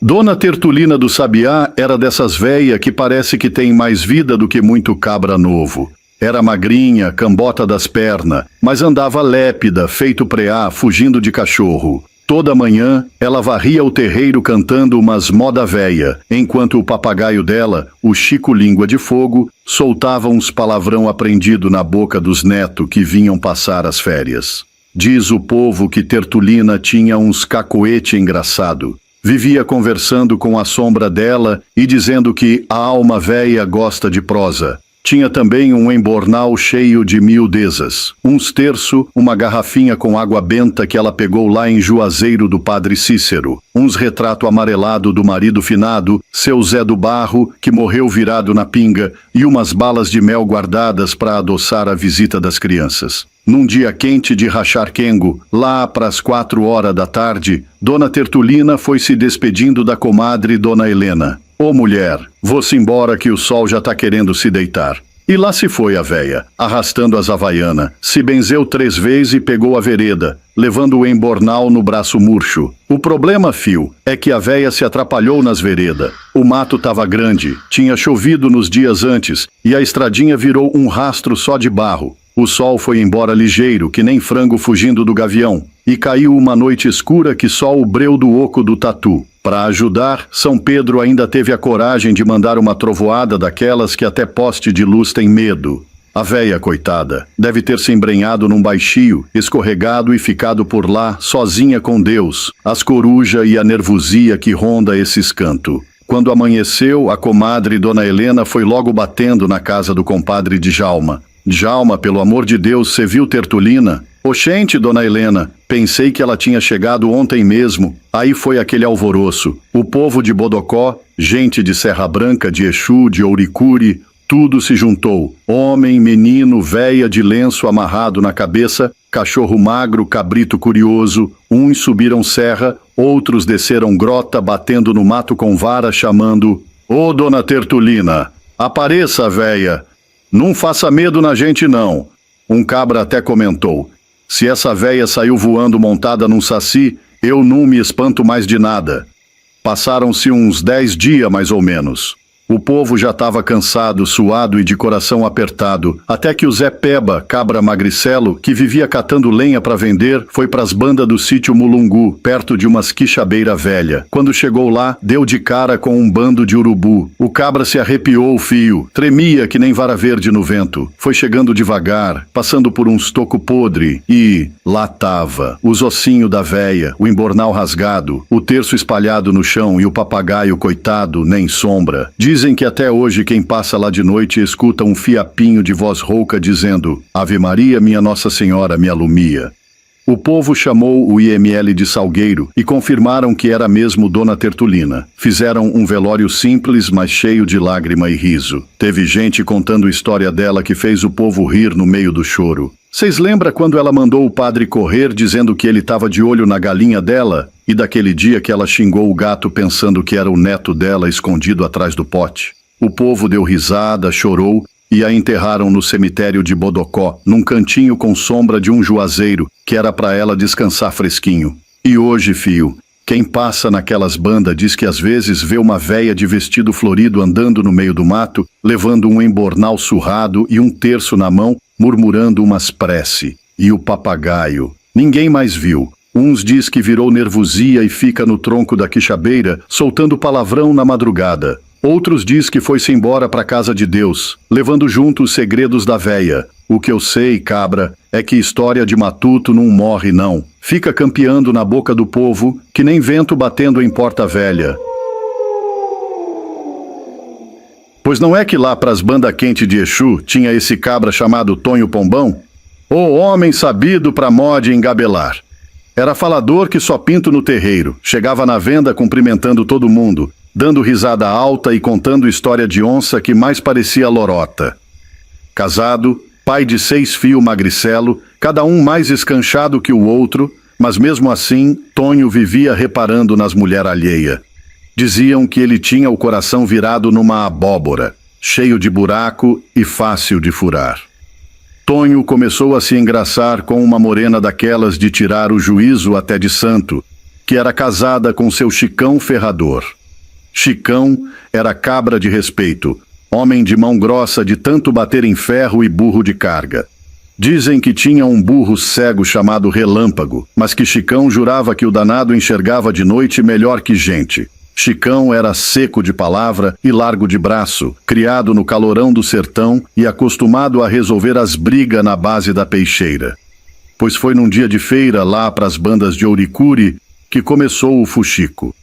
Dona Tertulina do Sabiá era dessas véia que parece que tem mais vida do que muito cabra novo. Era magrinha, cambota das pernas, mas andava lépida, feito preá, fugindo de cachorro. Toda manhã, ela varria o terreiro cantando umas moda véia, enquanto o papagaio dela, o Chico Língua de Fogo, soltava uns palavrão aprendido na boca dos netos que vinham passar as férias. Diz o povo que Tertulina tinha uns cacoete engraçado. Vivia conversando com a sombra dela e dizendo que a alma véia gosta de prosa. Tinha também um embornal cheio de miudezas, uns terço, uma garrafinha com água benta que ela pegou lá em Juazeiro do Padre Cícero, uns retrato amarelado do marido finado, seu Zé do Barro, que morreu virado na pinga, e umas balas de mel guardadas para adoçar a visita das crianças. Num dia quente de rachar quengo, lá pras 4 horas da tarde, Dona Tertulina foi se despedindo da comadre Dona Helena. Ô mulher, vou-se embora que o sol já tá querendo se deitar. E lá se foi a véia, arrastando as havaiana, se benzeu 3 vezes e pegou a vereda, levando o embornal no braço murcho. O problema, fio, é que a véia se atrapalhou nas veredas. O mato tava grande, tinha chovido nos dias antes, e a estradinha virou um rastro só de barro. O sol foi embora ligeiro, que nem frango fugindo do gavião, e caiu uma noite escura que só o breu do oco do tatu. Para ajudar, São Pedro ainda teve a coragem de mandar uma trovoada daquelas que até poste de luz tem medo. A véia, coitada, deve ter se embrenhado num baixio, escorregado e ficado por lá, sozinha com Deus, as coruja e a nervosia que ronda esses cantos. Quando amanheceu, a comadre Dona Helena foi logo batendo na casa do compadre Djalma. Djalma, pelo amor de Deus, cê viu Tertulina? Oxente, Dona Helena, pensei que ela tinha chegado ontem mesmo. Aí foi aquele alvoroço. O povo de Bodocó, gente de Serra Branca, de Exu, de Ouricuri, tudo se juntou. Homem, menino, véia de lenço amarrado na cabeça, cachorro magro, cabrito curioso. Uns subiram serra, outros desceram grota, batendo no mato com vara, chamando: Ô, Dona Tertulina, apareça, véia. Não faça medo na gente, não. Um cabra até comentou: se essa véia saiu voando montada num saci, eu não me espanto mais de nada. Passaram-se uns 10 dias, mais ou menos. O povo já estava cansado, suado e de coração apertado, até que o Zé Peba, cabra magricelo, que vivia catando lenha para vender, foi pras bandas do sítio Mulungu, perto de umas quixabeira velha. Quando chegou lá, deu de cara com um bando de urubu. O cabra se arrepiou o fio, tremia que nem vara verde no vento. Foi chegando devagar, passando por uns toco podre, e lá tava, os ossinhos da véia, o embornal rasgado, o terço espalhado no chão e o papagaio, coitado, nem sombra. Dizem que até hoje quem passa lá de noite escuta um fiapinho de voz rouca dizendo: Ave Maria, minha Nossa Senhora me alumia. O povo chamou o IML de Salgueiro e confirmaram que era mesmo Dona Tertulina. Fizeram um velório simples, mas cheio de lágrima e riso. Teve gente contando história dela que fez o povo rir no meio do choro. Vocês lembram quando ela mandou o padre correr dizendo que ele estava de olho na galinha dela? E daquele dia que ela xingou o gato pensando que era o neto dela escondido atrás do pote? O povo deu risada, chorou e a enterraram no cemitério de Bodocó, num cantinho com sombra de um juazeiro, que era para ela descansar fresquinho. E hoje, fio, quem passa naquelas bandas diz que às vezes vê uma véia de vestido florido andando no meio do mato, levando um embornal surrado e um terço na mão, murmurando umas prece. E o papagaio? Ninguém mais viu. Uns diz que virou nervosia e fica no tronco da quixabeira, soltando palavrão na madrugada. Outros diz que foi-se embora para a casa de Deus, levando junto os segredos da véia. O que eu sei, cabra, é que história de matuto não morre não. Fica campeando na boca do povo, que nem vento batendo em porta velha. Pois não é que lá pras banda quente de Exu tinha esse cabra chamado Tonho Pombão? O homem sabido pra mode engabelar. Era falador que só pinto no terreiro, chegava na venda cumprimentando todo mundo, dando risada alta e contando história de onça que mais parecia lorota. Casado, pai de 6 fios magricelo, cada um mais escanchado que o outro, mas mesmo assim, Tonho vivia reparando nas mulheres alheias. Diziam que ele tinha o coração virado numa abóbora, cheio de buraco e fácil de furar. Tonho começou a se engraçar com uma morena daquelas de tirar o juízo até de santo, que era casada com seu Chicão ferrador. Chicão era cabra de respeito, homem de mão grossa de tanto bater em ferro e burro de carga. Dizem que tinha um burro cego chamado Relâmpago, mas que Chicão jurava que o danado enxergava de noite melhor que gente. Chicão era seco de palavra e largo de braço, criado no calorão do sertão e acostumado a resolver as brigas na base da peixeira. Pois foi num dia de feira lá pras bandas de Ouricuri que começou o fuxico.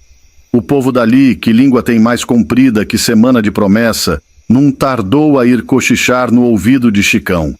O povo dali, que língua tem mais comprida que semana de promessa, não tardou a ir cochichar no ouvido de Chicão.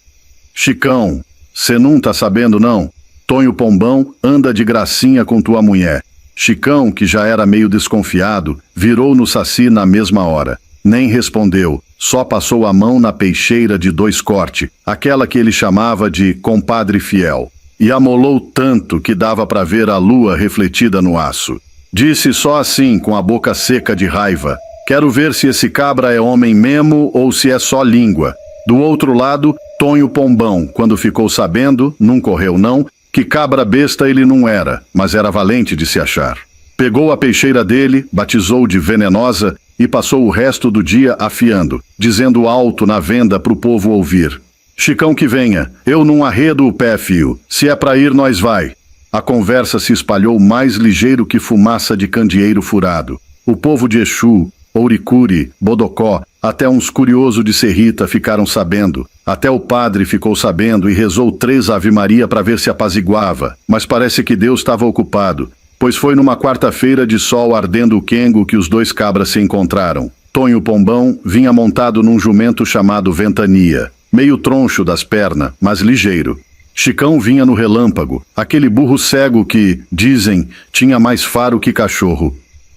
Chicão, cê não tá sabendo não? Tonho Pombão anda de gracinha com tua mulher. Chicão, que já era meio desconfiado, virou no saci na mesma hora. Nem respondeu, só passou a mão na peixeira de 2 cortes, aquela que ele chamava de compadre fiel. E amolou tanto que dava para ver a lua refletida no aço. Disse só assim, com a boca seca de raiva: quero ver se esse cabra é homem mesmo ou se é só língua. Do outro lado, Tonho Pombão, quando ficou sabendo, não correu não, que cabra besta ele não era, mas era valente de se achar. Pegou a peixeira dele, batizou de Venenosa e passou o resto do dia afiando, dizendo alto na venda pro povo ouvir: Chicão que venha, eu não arredo o pé, fio, se é pra ir nós vai. A conversa se espalhou mais ligeiro que fumaça de candeeiro furado. O povo de Exu, Ouricuri, Bodocó, até uns curiosos de Serrita ficaram sabendo. Até o padre ficou sabendo e rezou 3 Ave-Maria para ver se apaziguava, mas parece que Deus estava ocupado, pois foi numa quarta-feira de sol ardendo o quengo que os 2 cabras se encontraram. Tonho Pombão vinha montado num jumento chamado Ventania, meio troncho das pernas, mas ligeiro. Chicão vinha no Relâmpago, aquele burro cego que, dizem, tinha mais faro que cachorro.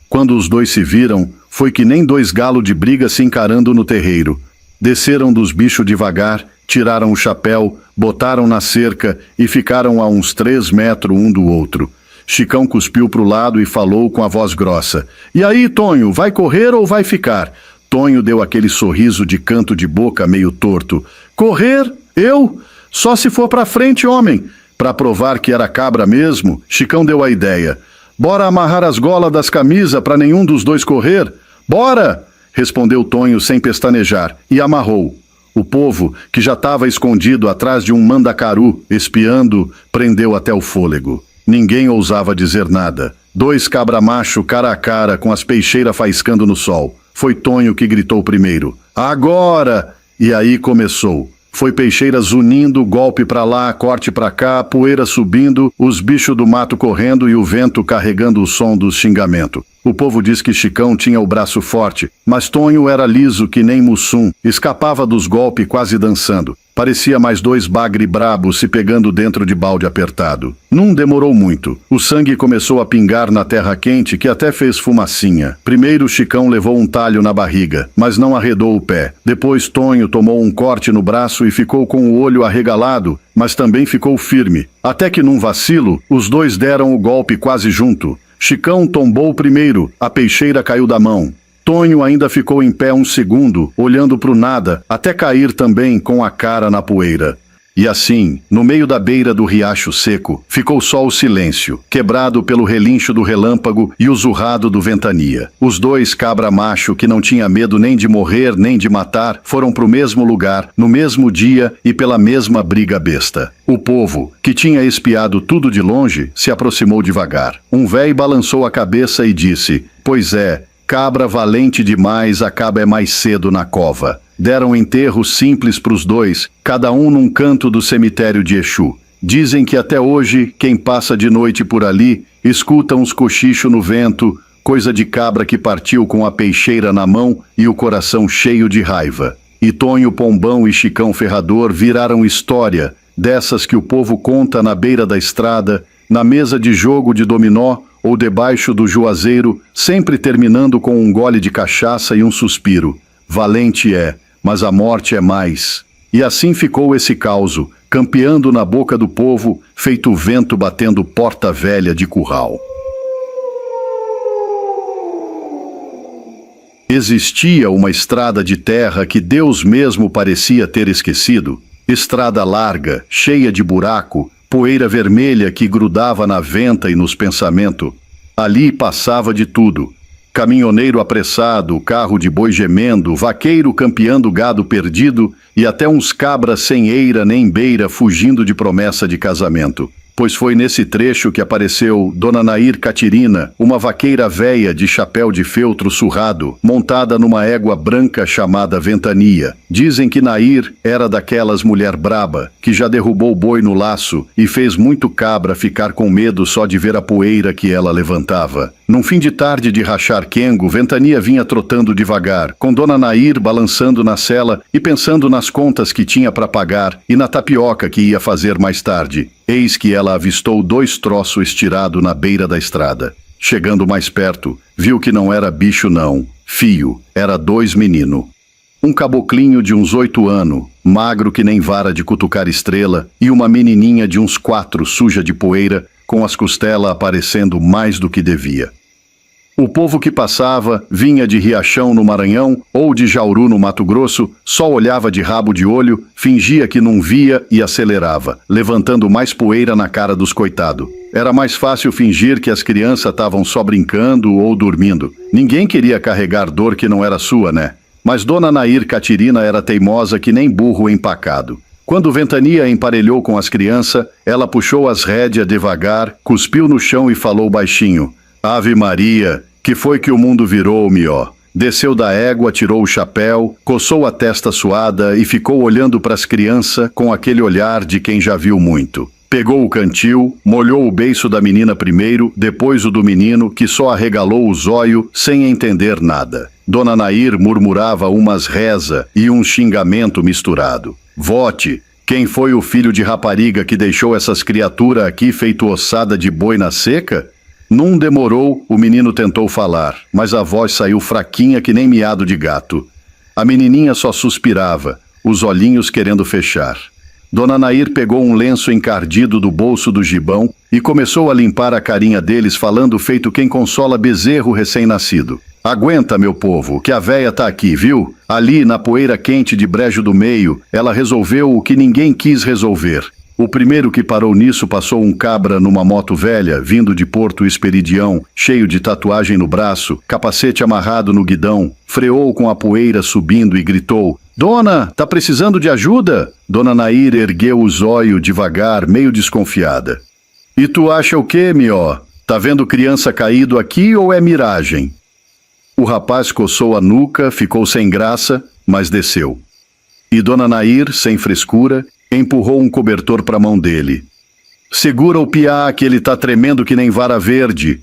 Quando os 2 se viram, foi que nem 2 galos de briga se encarando no terreiro. Desceram dos bichos devagar, tiraram o chapéu, botaram na cerca e ficaram a uns 3 metros um do outro. Chicão cuspiu pro lado e falou com a voz grossa: E aí, Tonho, vai correr ou vai ficar? Tonho deu aquele sorriso de canto de boca meio torto. Correr? Eu? Só se for pra frente, homem. Pra provar que era cabra mesmo, Chicão deu a ideia. Bora amarrar as golas das camisas pra nenhum dos 2 correr? Bora! Respondeu Tonho sem pestanejar, e amarrou. O povo, que já estava escondido atrás de um mandacaru, espiando, prendeu até o fôlego. Ninguém ousava dizer nada. 2 cabra-macho cara a cara, com as peixeiras faiscando no sol. Foi Tonho que gritou primeiro: Agora! E aí começou. Foi peixeiras unindo, golpe pra lá, corte pra cá, poeira subindo, os bichos do mato correndo e o vento carregando o som dos xingamentos. O povo diz que Chicão tinha o braço forte, mas Tonho era liso que nem Mussum, escapava dos golpes quase dançando. Parecia mais 2 bagre brabos se pegando dentro de balde apertado. Não demorou muito. O sangue começou a pingar na terra quente que até fez fumacinha. Primeiro Chicão levou um talho na barriga, mas não arredou o pé. Depois Tonho tomou um corte no braço e ficou com o olho arregalado, mas também ficou firme. Até que num vacilo, os 2 deram o golpe quase junto. Chicão tombou primeiro, a peixeira caiu da mão. Tonho ainda ficou em pé um segundo, olhando pro nada, até cair também com a cara na poeira. E assim, no meio da beira do riacho seco, ficou só o silêncio, quebrado pelo relincho do relâmpago e o zurrado do ventania. Os dois cabra macho, que não tinha medo nem de morrer nem de matar, foram pro mesmo lugar, no mesmo dia e pela mesma briga besta. O povo, que tinha espiado tudo de longe, se aproximou devagar. Um véi balançou a cabeça e disse: "Pois é, cabra valente demais acaba mais cedo na cova." Deram enterro simples pros dois, cada um num canto do cemitério de Exu. Dizem que até hoje, quem passa de noite por ali, escuta uns cochichos no vento, coisa de cabra que partiu com a peixeira na mão e o coração cheio de raiva. E Tonho Pombão e Chicão Ferrador viraram história, dessas que o povo conta na beira da estrada, na mesa de jogo de dominó ou debaixo do juazeiro, sempre terminando com um gole de cachaça e um suspiro. Valente é, mas a morte é mais. E assim ficou esse causo, campeando na boca do povo, feito vento batendo porta velha de curral. Existia uma estrada de terra que Deus mesmo parecia ter esquecido. Estrada larga, cheia de buraco, poeira vermelha que grudava na venta e nos pensamentos. Ali passava de tudo. Caminhoneiro apressado, carro de boi gemendo, vaqueiro campeando gado perdido e até uns cabras sem eira nem beira fugindo de promessa de casamento. Pois foi nesse trecho que apareceu Dona Nair Catirina, uma vaqueira véia de chapéu de feltro surrado, montada numa égua branca chamada Ventania. Dizem que Nair era daquelas mulher braba, que já derrubou boi no laço e fez muito cabra ficar com medo só de ver a poeira que ela levantava. Num fim de tarde de rachar quengo, Ventania vinha trotando devagar, com Dona Nair balançando na sela e pensando nas contas que tinha para pagar e na tapioca que ia fazer mais tarde. Eis que ela avistou 2 troços estirados na beira da estrada. Chegando mais perto, viu que não era bicho não, fio, era 2 menino. Um caboclinho de uns 8 anos, magro que nem vara de cutucar estrela, e uma menininha de uns 4, suja de poeira, com as costelas aparecendo mais do que devia. O povo que passava, vinha de Riachão no Maranhão ou de Jauru no Mato Grosso, só olhava de rabo de olho, fingia que não via e acelerava, levantando mais poeira na cara dos coitados. Era mais fácil fingir que as crianças estavam só brincando ou dormindo. Ninguém queria carregar dor que não era sua, né? Mas Dona Nair Catirina era teimosa que nem burro empacado. Quando Ventania emparelhou com as crianças, ela puxou as rédeas devagar, cuspiu no chão e falou baixinho: "Ave Maria, que foi que o mundo virou, mió?" Desceu da égua, tirou o chapéu, coçou a testa suada e ficou olhando para as crianças com aquele olhar de quem já viu muito. Pegou o cantil, molhou o beiço da menina primeiro, depois o do menino, que só arregalou o zóio sem entender nada. Dona Nair murmurava umas reza e um xingamento misturado. "Vote, quem foi o filho de rapariga que deixou essas criaturas aqui feito ossada de boi na seca?" Num demorou, o menino tentou falar, mas a voz saiu fraquinha que nem miado de gato. A menininha só suspirava, os olhinhos querendo fechar. Dona Nair pegou um lenço encardido do bolso do gibão e começou a limpar a carinha deles, falando feito quem consola bezerro recém-nascido. "Aguenta, meu povo, que a véia tá aqui, viu? Ali, na poeira quente de Brejo do Meio, ela resolveu o que ninguém quis resolver. O primeiro que parou nisso passou um cabra numa moto velha, vindo de Porto Esperidião, cheio de tatuagem no braço, capacete amarrado no guidão, freou com a poeira subindo e gritou: "Dona, tá precisando de ajuda?" Dona Nair ergueu o zóio devagar, meio desconfiada. "E tu acha o quê, mió? Tá vendo criança caído aqui ou é miragem?" O rapaz coçou a nuca, ficou sem graça, mas desceu. E Dona Nair, sem frescura, empurrou um cobertor para a mão dele. "Segura o piá, que ele tá tremendo que nem vara verde."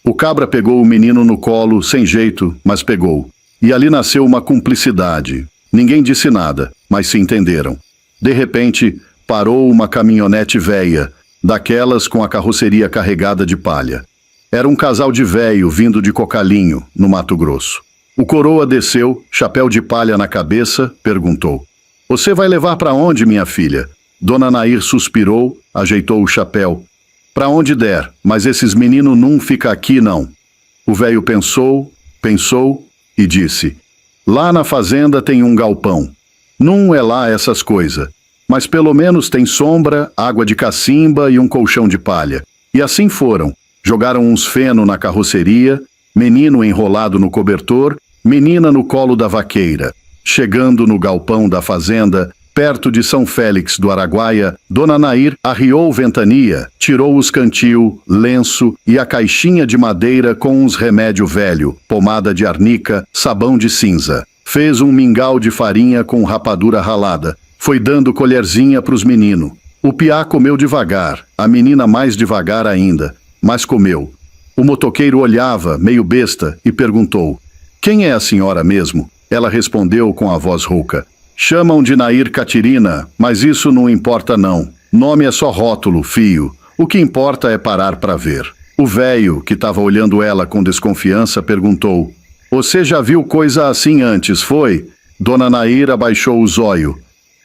O cabra pegou o menino no colo, sem jeito, mas pegou. E ali nasceu uma cumplicidade. Ninguém disse nada, mas se entenderam. De repente, parou uma caminhonete véia, daquelas com a carroceria carregada de palha. Era um casal de véio vindo de Cocalinho, no Mato Grosso. O coroa desceu, chapéu de palha na cabeça, perguntou: "Você vai levar para onde, minha filha?" Dona Nair suspirou, ajeitou o chapéu. "Para onde der, mas esses meninos não ficam aqui, não." O velho pensou e disse: "Lá na fazenda tem um galpão. Não é lá essas coisas. mas pelo menos tem sombra, água de cacimba e um colchão de palha. E assim foram. Jogaram uns feno na carroceria, menino enrolado no cobertor, menina no colo da vaqueira. Chegando no galpão da fazenda, perto de São Félix do Araguaia, Dona Nair arriou ventania, tirou os cantil, lenço e a caixinha de madeira com uns remédio velho, pomada de arnica, sabão de cinza. Fez um mingau de farinha com rapadura ralada. Foi dando colherzinha pros meninos. O piá comeu devagar, a menina mais devagar ainda, mas comeu. O motoqueiro olhava, meio besta, e perguntou: "Quem é a senhora mesmo?" Ela respondeu com a voz rouca: "Chamam de Nair Catirina, mas isso não importa não. Nome é só rótulo, fio. O que importa é parar para ver." O véio, que estava olhando ela com desconfiança, perguntou: "Você já viu coisa assim antes, foi?" Dona Nair abaixou o zóio.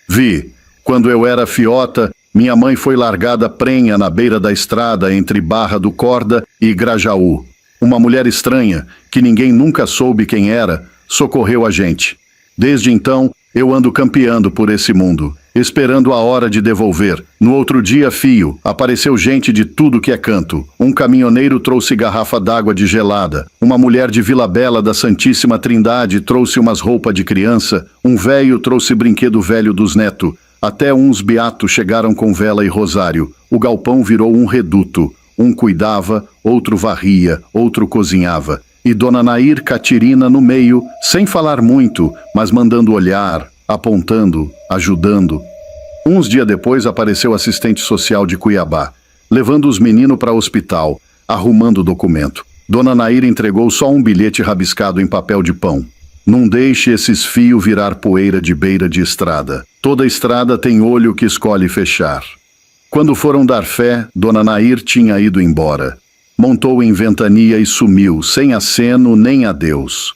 "Vi. Quando eu era fiota, minha mãe foi largada prenha na beira da estrada entre Barra do Corda e Grajaú. Uma mulher estranha, que ninguém nunca soube quem era, socorreu a gente. Desde então, eu ando campeando por esse mundo, esperando a hora de devolver. No outro dia, fio, apareceu gente de tudo que é canto. Um caminhoneiro trouxe garrafa d'água de gelada. Uma mulher de Vila Bela da Santíssima Trindade trouxe umas roupas de criança. Um véio trouxe brinquedo velho dos netos. Até uns beatos chegaram com vela e rosário. O galpão virou um reduto. Um cuidava, outro varria, outro cozinhava. E Dona Nair Catirina no meio, sem falar muito, mas mandando olhar, apontando, ajudando. Uns dias depois apareceu assistente social de Cuiabá, levando os meninos para o hospital, arrumando o documento. Dona Nair entregou só um bilhete rabiscado em papel de pão. "Não deixe esses fios virar poeira de beira de estrada. Toda estrada tem olho que escolhe fechar." Quando foram dar fé, Dona Nair tinha ido embora. Montou em ventania e sumiu, sem aceno nem adeus.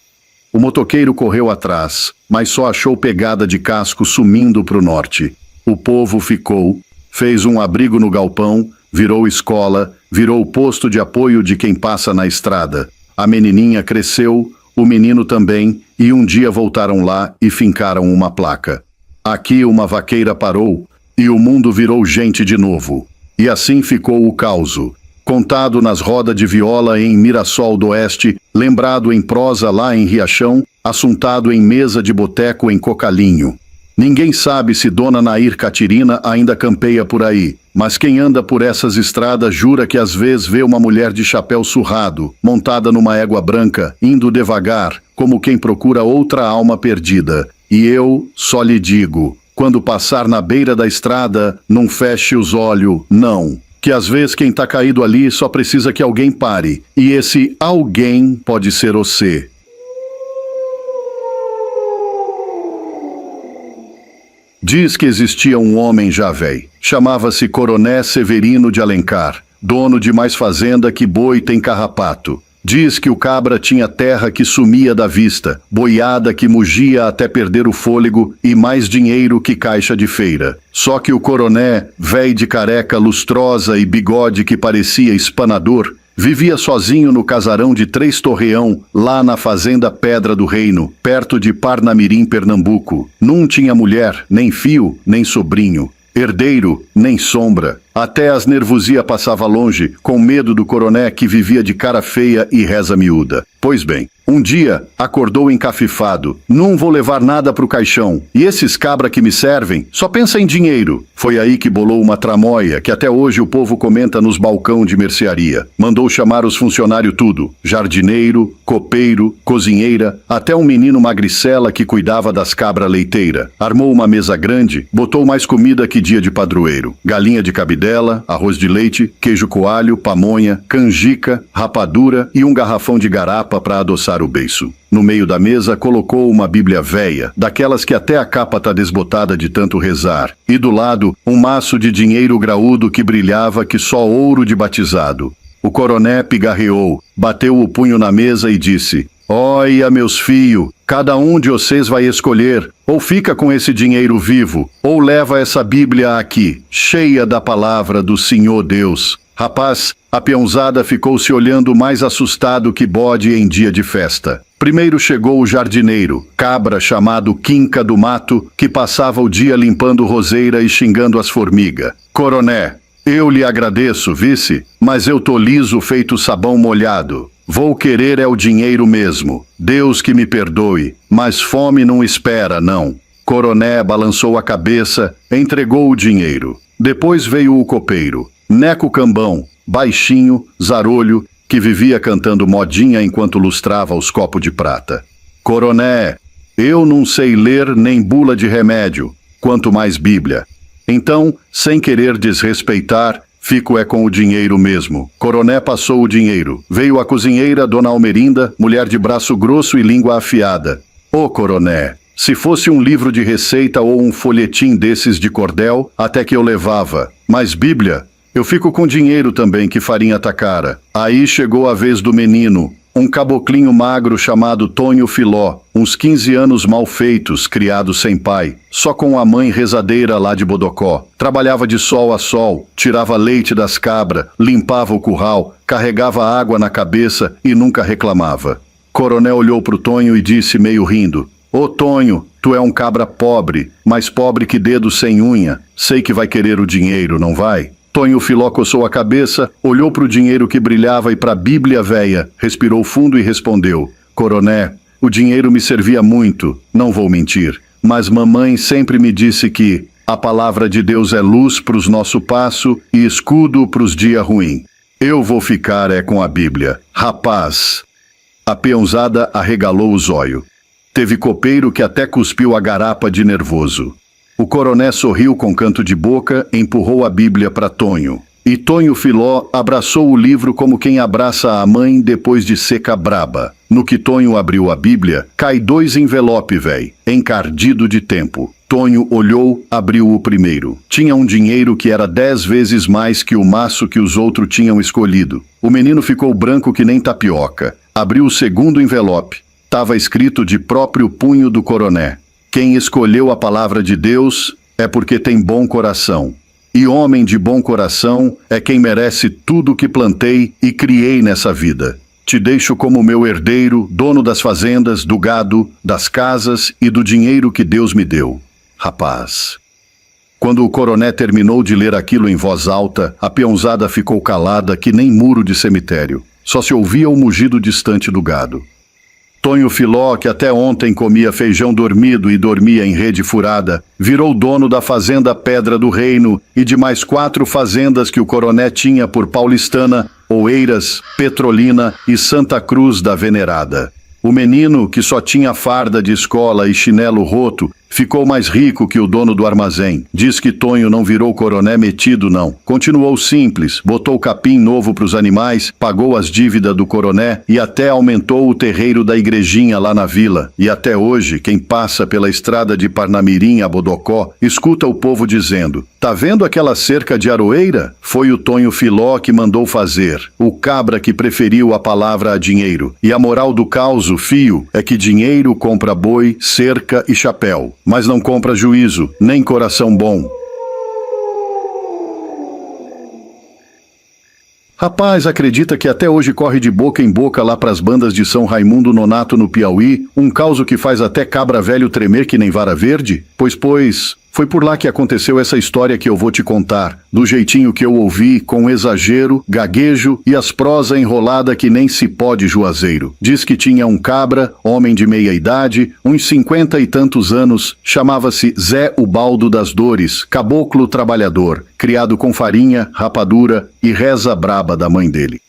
O motoqueiro correu atrás, mas só achou pegada de casco sumindo para o norte. O povo ficou, fez um abrigo no galpão, virou escola, virou posto de apoio de quem passa na estrada. A menininha cresceu, o menino também, e um dia voltaram lá e fincaram uma placa. Aqui uma vaqueira parou, e o mundo virou gente de novo. E assim ficou o causo. Contado nas rodas de viola em Mirassol do Oeste, lembrado em prosa lá em Riachão, assuntado em mesa de boteco em Cocalinho. Ninguém sabe se Dona Nair Catirina ainda campeia por aí, mas quem anda por essas estradas jura que às vezes vê uma mulher de chapéu surrado, montada numa égua branca, indo devagar, como quem procura outra alma perdida. E eu só lhe digo, quando passar na beira da estrada, não feche os olhos, não. Que às vezes quem tá caído ali só precisa que alguém pare. E esse alguém pode ser você. Diz que existia um homem já véi. Chamava-se Coroné Severino de Alencar, dono de mais fazenda que boi tem carrapato. Diz que o cabra tinha terra que sumia da vista, boiada que mugia até perder o fôlego e mais dinheiro que caixa de feira. Só que o coroné, véi de careca lustrosa e bigode que parecia espanador, vivia sozinho no casarão de 3 Torreão, lá na fazenda Pedra do Reino, perto de Parnamirim, Pernambuco. Não tinha mulher, nem fio, nem sobrinho. Herdeiro, nem sombra. Até as nervosia passava longe, com medo do coroné que vivia de cara feia e reza miúda. Pois bem, um dia acordou encafifado. Não vou levar nada pro caixão. E esses cabra que me servem só pensa em dinheiro. Foi aí que bolou uma tramóia que até hoje o povo comenta nos balcão de mercearia. Mandou chamar os funcionários tudo. Jardineiro, copeiro, cozinheira, até um menino magricela que cuidava das cabra leiteira. Armou uma mesa grande, botou mais comida que dia de padroeiro. Galinha de cabidela, arroz de leite, queijo coalho, pamonha, canjica, rapadura e um garrafão de garapa para adoçar o beiço. No meio da mesa colocou uma bíblia véia, daquelas que até a capa tá desbotada de tanto rezar. E do lado, um maço de dinheiro graúdo que brilhava que só ouro de batizado. O coroné pigarreou, bateu o punho na mesa e disse: "Olha, meus filhos, cada um de vocês vai escolher, ou fica com esse dinheiro vivo, ou leva essa Bíblia aqui, cheia da palavra do Senhor Deus." Rapaz, a peãozada ficou se olhando mais assustado que bode em dia de festa. Primeiro chegou o jardineiro, cabra chamado Quinca do Mato, que passava o dia limpando roseira e xingando as formigas. Coroné, eu lhe agradeço, vice, mas eu tô liso feito sabão molhado. Vou querer é o dinheiro mesmo. Deus que me perdoe, mas fome não espera, não. Coroné balançou a cabeça, entregou o dinheiro. Depois veio o copeiro, Neco Cambão, baixinho, zarolho, que vivia cantando modinha enquanto lustrava os copos de prata. Coroné, eu não sei ler nem bula de remédio, quanto mais Bíblia. Então, sem querer desrespeitar, fico é com o dinheiro mesmo. Coroné passou o dinheiro. Veio a cozinheira, Dona Almerinda, mulher de braço grosso e língua afiada. Ô, Coroné, se fosse um livro de receita ou um folhetim desses de cordel, até que eu levava. Mas Bíblia, eu fico com dinheiro também que farinha tá cara. Aí chegou a vez do menino, um caboclinho magro chamado Tonho Filó, uns 15 anos mal feitos, criado sem pai, só com a mãe rezadeira lá de Bodocó. Trabalhava de sol a sol, tirava leite das cabras, limpava o curral, carregava água na cabeça e nunca reclamava. Coronel olhou pro Tonho e disse meio rindo: Ô Tonho, tu é um cabra pobre, mais pobre que dedo sem unha. Sei que vai querer o dinheiro, não vai? Tonho Filó coçou a cabeça, olhou para o dinheiro que brilhava e para a Bíblia véia, respirou fundo e respondeu: Coroné, o dinheiro me servia muito, não vou mentir, mas mamãe sempre me disse que a palavra de Deus é luz para os nosso passo e escudo para os dias ruins. Eu vou ficar é com a Bíblia. Rapaz! A peãozada arregalou o zóio. Teve copeiro que até cuspiu a garapa de nervoso. O coroné sorriu com canto de boca, empurrou a Bíblia para Tonho. E Tonho Filó abraçou o livro como quem abraça a mãe depois de seca braba. No que Tonho abriu a Bíblia, cai 2 envelope, véi, encardido de tempo. Tonho olhou, abriu o primeiro. Tinha um dinheiro que era 10 vezes mais que o maço que os outros tinham escolhido. O menino ficou branco que nem tapioca. Abriu o segundo envelope. Tava escrito de próprio punho do coroné: quem escolheu a palavra de Deus é porque tem bom coração. E homem de bom coração é quem merece tudo o que plantei e criei nessa vida. Te deixo como meu herdeiro, dono das fazendas, do gado, das casas e do dinheiro que Deus me deu. Rapaz. Quando o coroné terminou de ler aquilo em voz alta, a peãozada ficou calada que nem muro de cemitério. Só se ouvia o mugido distante do gado. Tonho Filó, que até ontem comia feijão dormido e dormia em rede furada, virou dono da fazenda Pedra do Reino e de mais 4 fazendas que o coroné tinha por Paulistana, Oeiras, Petrolina e Santa Cruz da Venerada. O menino, que só tinha farda de escola e chinelo roto, ficou mais rico que o dono do armazém. Diz que Tonho não virou coroné metido, não. Continuou simples, botou capim novo para os animais, pagou as dívidas do coroné e até aumentou o terreiro da igrejinha lá na vila. E até hoje, quem passa pela estrada de Parnamirim a Bodocó, escuta o povo dizendo: tá vendo aquela cerca de aroeira? Foi o Tonho Filó que mandou fazer. O cabra que preferiu a palavra a dinheiro. E a moral do causo, fio, é que dinheiro compra boi, cerca e chapéu, mas não compra juízo, nem coração bom. Rapaz, acredita que até hoje corre de boca em boca lá pras bandas de São Raimundo Nonato no Piauí, um causo que faz até cabra velho tremer que nem vara verde? Pois, foi por lá que aconteceu essa história que eu vou te contar, do jeitinho que eu ouvi, com exagero, gaguejo e as prosa enrolada que nem cipó de juazeiro. Diz que tinha um cabra, homem de meia idade, uns 50 e tantos anos, chamava-se Zé Ubaldo das Dores, caboclo trabalhador, criado com farinha, rapadura e reza braba da mãe dele.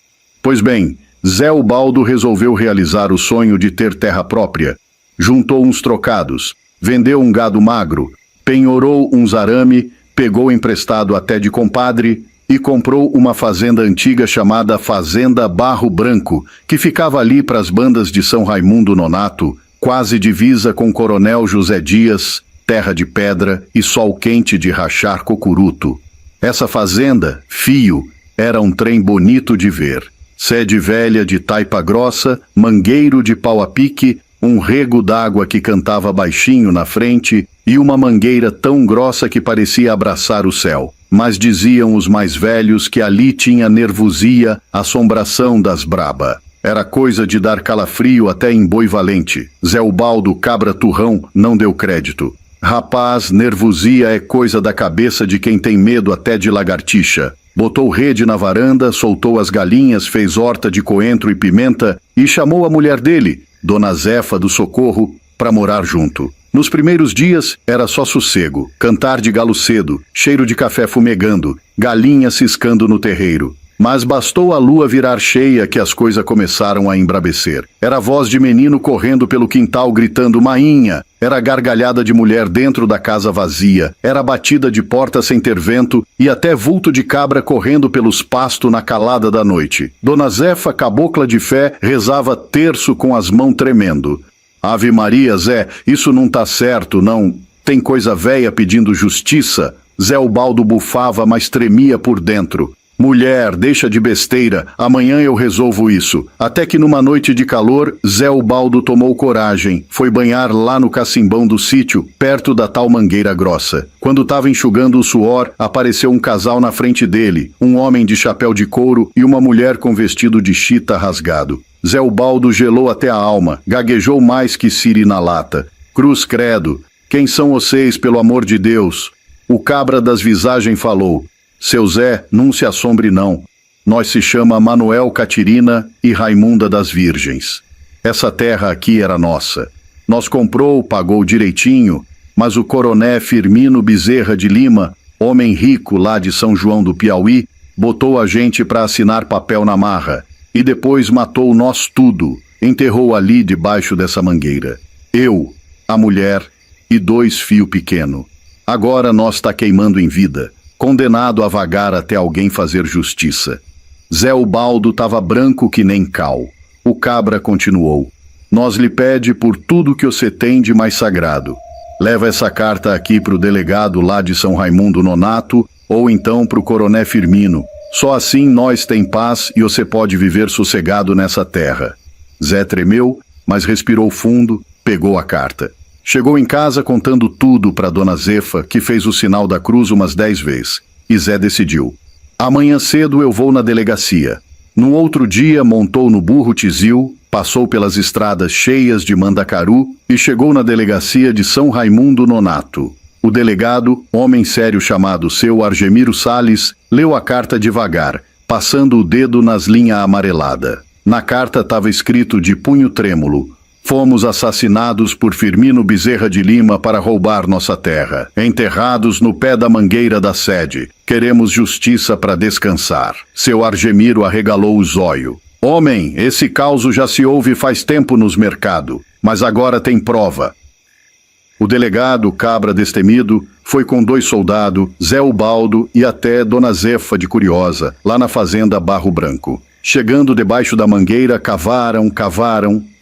Pois bem, Zé Ubaldo resolveu realizar o sonho de ter terra própria. Juntou uns trocados, vendeu um gado magro, penhorou uns arame, pegou emprestado até de compadre e comprou uma fazenda antiga chamada Fazenda Barro Branco, que ficava ali para as bandas de São Raimundo Nonato, quase divisa com Coronel José Dias, terra de pedra e sol quente de rachar cocuruto. Essa fazenda, fio, era um trem bonito de ver. Sede velha de taipa grossa, mangueiro de pau a pique, um rego d'água que cantava baixinho na frente e uma mangueira tão grossa que parecia abraçar o céu. Mas diziam os mais velhos que ali tinha nervosia, assombração das braba. Era coisa de dar calafrio até em boi valente. Zé Ubaldo, cabra turrão, não deu crédito. Rapaz, nervosia é coisa da cabeça de quem tem medo até de lagartixa. Botou rede na varanda, soltou as galinhas, fez horta de coentro e pimenta e chamou a mulher dele, Dona Zefa do Socorro, para morar junto. Nos primeiros dias era só sossego, cantar de galo cedo, cheiro de café fumegando, galinha ciscando no terreiro. Mas bastou a lua virar cheia que as coisas começaram a embrabecer. Era a voz de menino correndo pelo quintal gritando mainha. Era a gargalhada de mulher dentro da casa vazia. Era a batida de porta sem ter vento e até vulto de cabra correndo pelos pastos na calada da noite. Dona Zefa, cabocla de fé, rezava terço com as mãos tremendo. Ave Maria, Zé, isso não tá certo, não. Tem coisa véia pedindo justiça. Zé Ubaldo bufava, mas tremia por dentro. Mulher, deixa de besteira, amanhã eu resolvo isso. Até que numa noite de calor, Zé Ubaldo tomou coragem, foi banhar lá no cacimbão do sítio, perto da tal mangueira grossa. Quando estava enxugando o suor, apareceu um casal na frente dele, um homem de chapéu de couro e uma mulher com vestido de chita rasgado. Zé Ubaldo gelou até a alma, gaguejou mais que siri na lata. Cruz credo, quem são vocês, pelo amor de Deus? O cabra das visagens falou: Seu Zé, não se assombre não. Nós se chama Manuel Catirina e Raimunda das Virgens. Essa terra aqui era nossa. Nós comprou, pagou direitinho, mas o coroné Firmino Bezerra de Lima, homem rico lá de São João do Piauí, botou a gente para assinar papel na marra e depois matou nós tudo, enterrou ali debaixo dessa mangueira. Eu, a mulher e 2 fios pequeno. Agora nós tá queimando em vida, condenado a vagar até alguém fazer justiça. Zé Ubaldo tava branco que nem cal. O cabra continuou: Nós lhe pede por tudo que você tem de mais sagrado. Leva essa carta aqui pro delegado lá de São Raimundo Nonato, ou então pro coroné Firmino. Só assim nós tem paz e você pode viver sossegado nessa terra. Zé tremeu, mas respirou fundo, pegou a carta. Chegou em casa contando tudo para Dona Zefa, que fez o sinal da cruz umas 10 vezes. E Zé decidiu: amanhã cedo eu vou na delegacia. No outro dia montou no burro tizil, passou pelas estradas cheias de mandacaru e chegou na delegacia de São Raimundo Nonato. O delegado, homem sério chamado seu Argemiro Salles, leu a carta devagar, passando o dedo nas linhas amareladas. Na carta estava escrito de punho trêmulo: Fomos assassinados por Firmino Bezerra de Lima para roubar nossa terra. Enterrados no pé da mangueira da sede. Queremos justiça para descansar. Seu Argemiro arregalou o zóio. Homem, esse causo já se ouve faz tempo nos mercados, mas agora tem prova. O delegado, cabra destemido, foi com 2 soldados, Zé Ubaldo e até Dona Zefa de Curiosa, lá na fazenda Barro Branco. Chegando debaixo da mangueira, cavaram,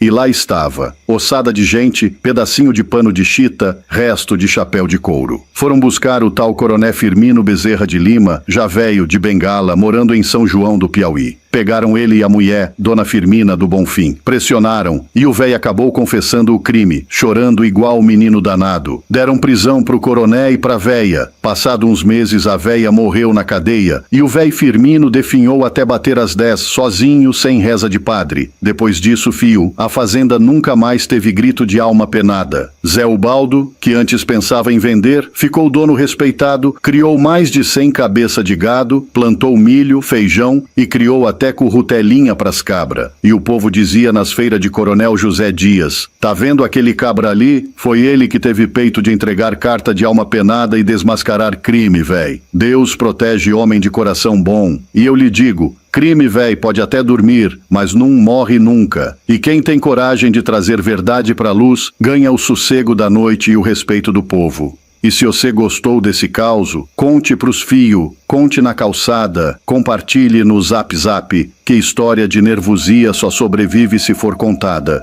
e lá estava, ossada de gente, pedacinho de pano de chita, resto de chapéu de couro. Foram buscar o tal coroné Firmino Bezerra de Lima, já velho, de bengala, morando em São João do Piauí. Pegaram ele e a mulher, Dona Firmina do Bonfim. Pressionaram, e o véi acabou confessando o crime, chorando igual o menino danado. Deram prisão pro coroné e pra véia. Passado uns meses, a véia morreu na cadeia, e o véi Firmino definhou até bater às 10, sozinho, sem reza de padre. Depois disso, fio, a fazenda nunca mais teve grito de alma penada. Zé Ubaldo, que antes pensava em vender, ficou dono respeitado, criou mais de 100 cabeça de gado, plantou milho, feijão e criou até currutelinha pras cabra. E o povo dizia nas feiras de Coronel José Dias: tá vendo aquele cabra ali? Foi ele que teve peito de entregar carta de alma penada e desmascarar crime, véi. Deus protege homem de coração bom. E eu lhe digo, crime, véi, pode até dormir, mas não morre nunca. E quem tem coragem de trazer verdade pra luz, ganha o sossego da noite e o respeito do povo. E se você gostou desse causo, conte pros fio, conte na calçada, compartilhe no Zap Zap, que história de nervosia só sobrevive se for contada.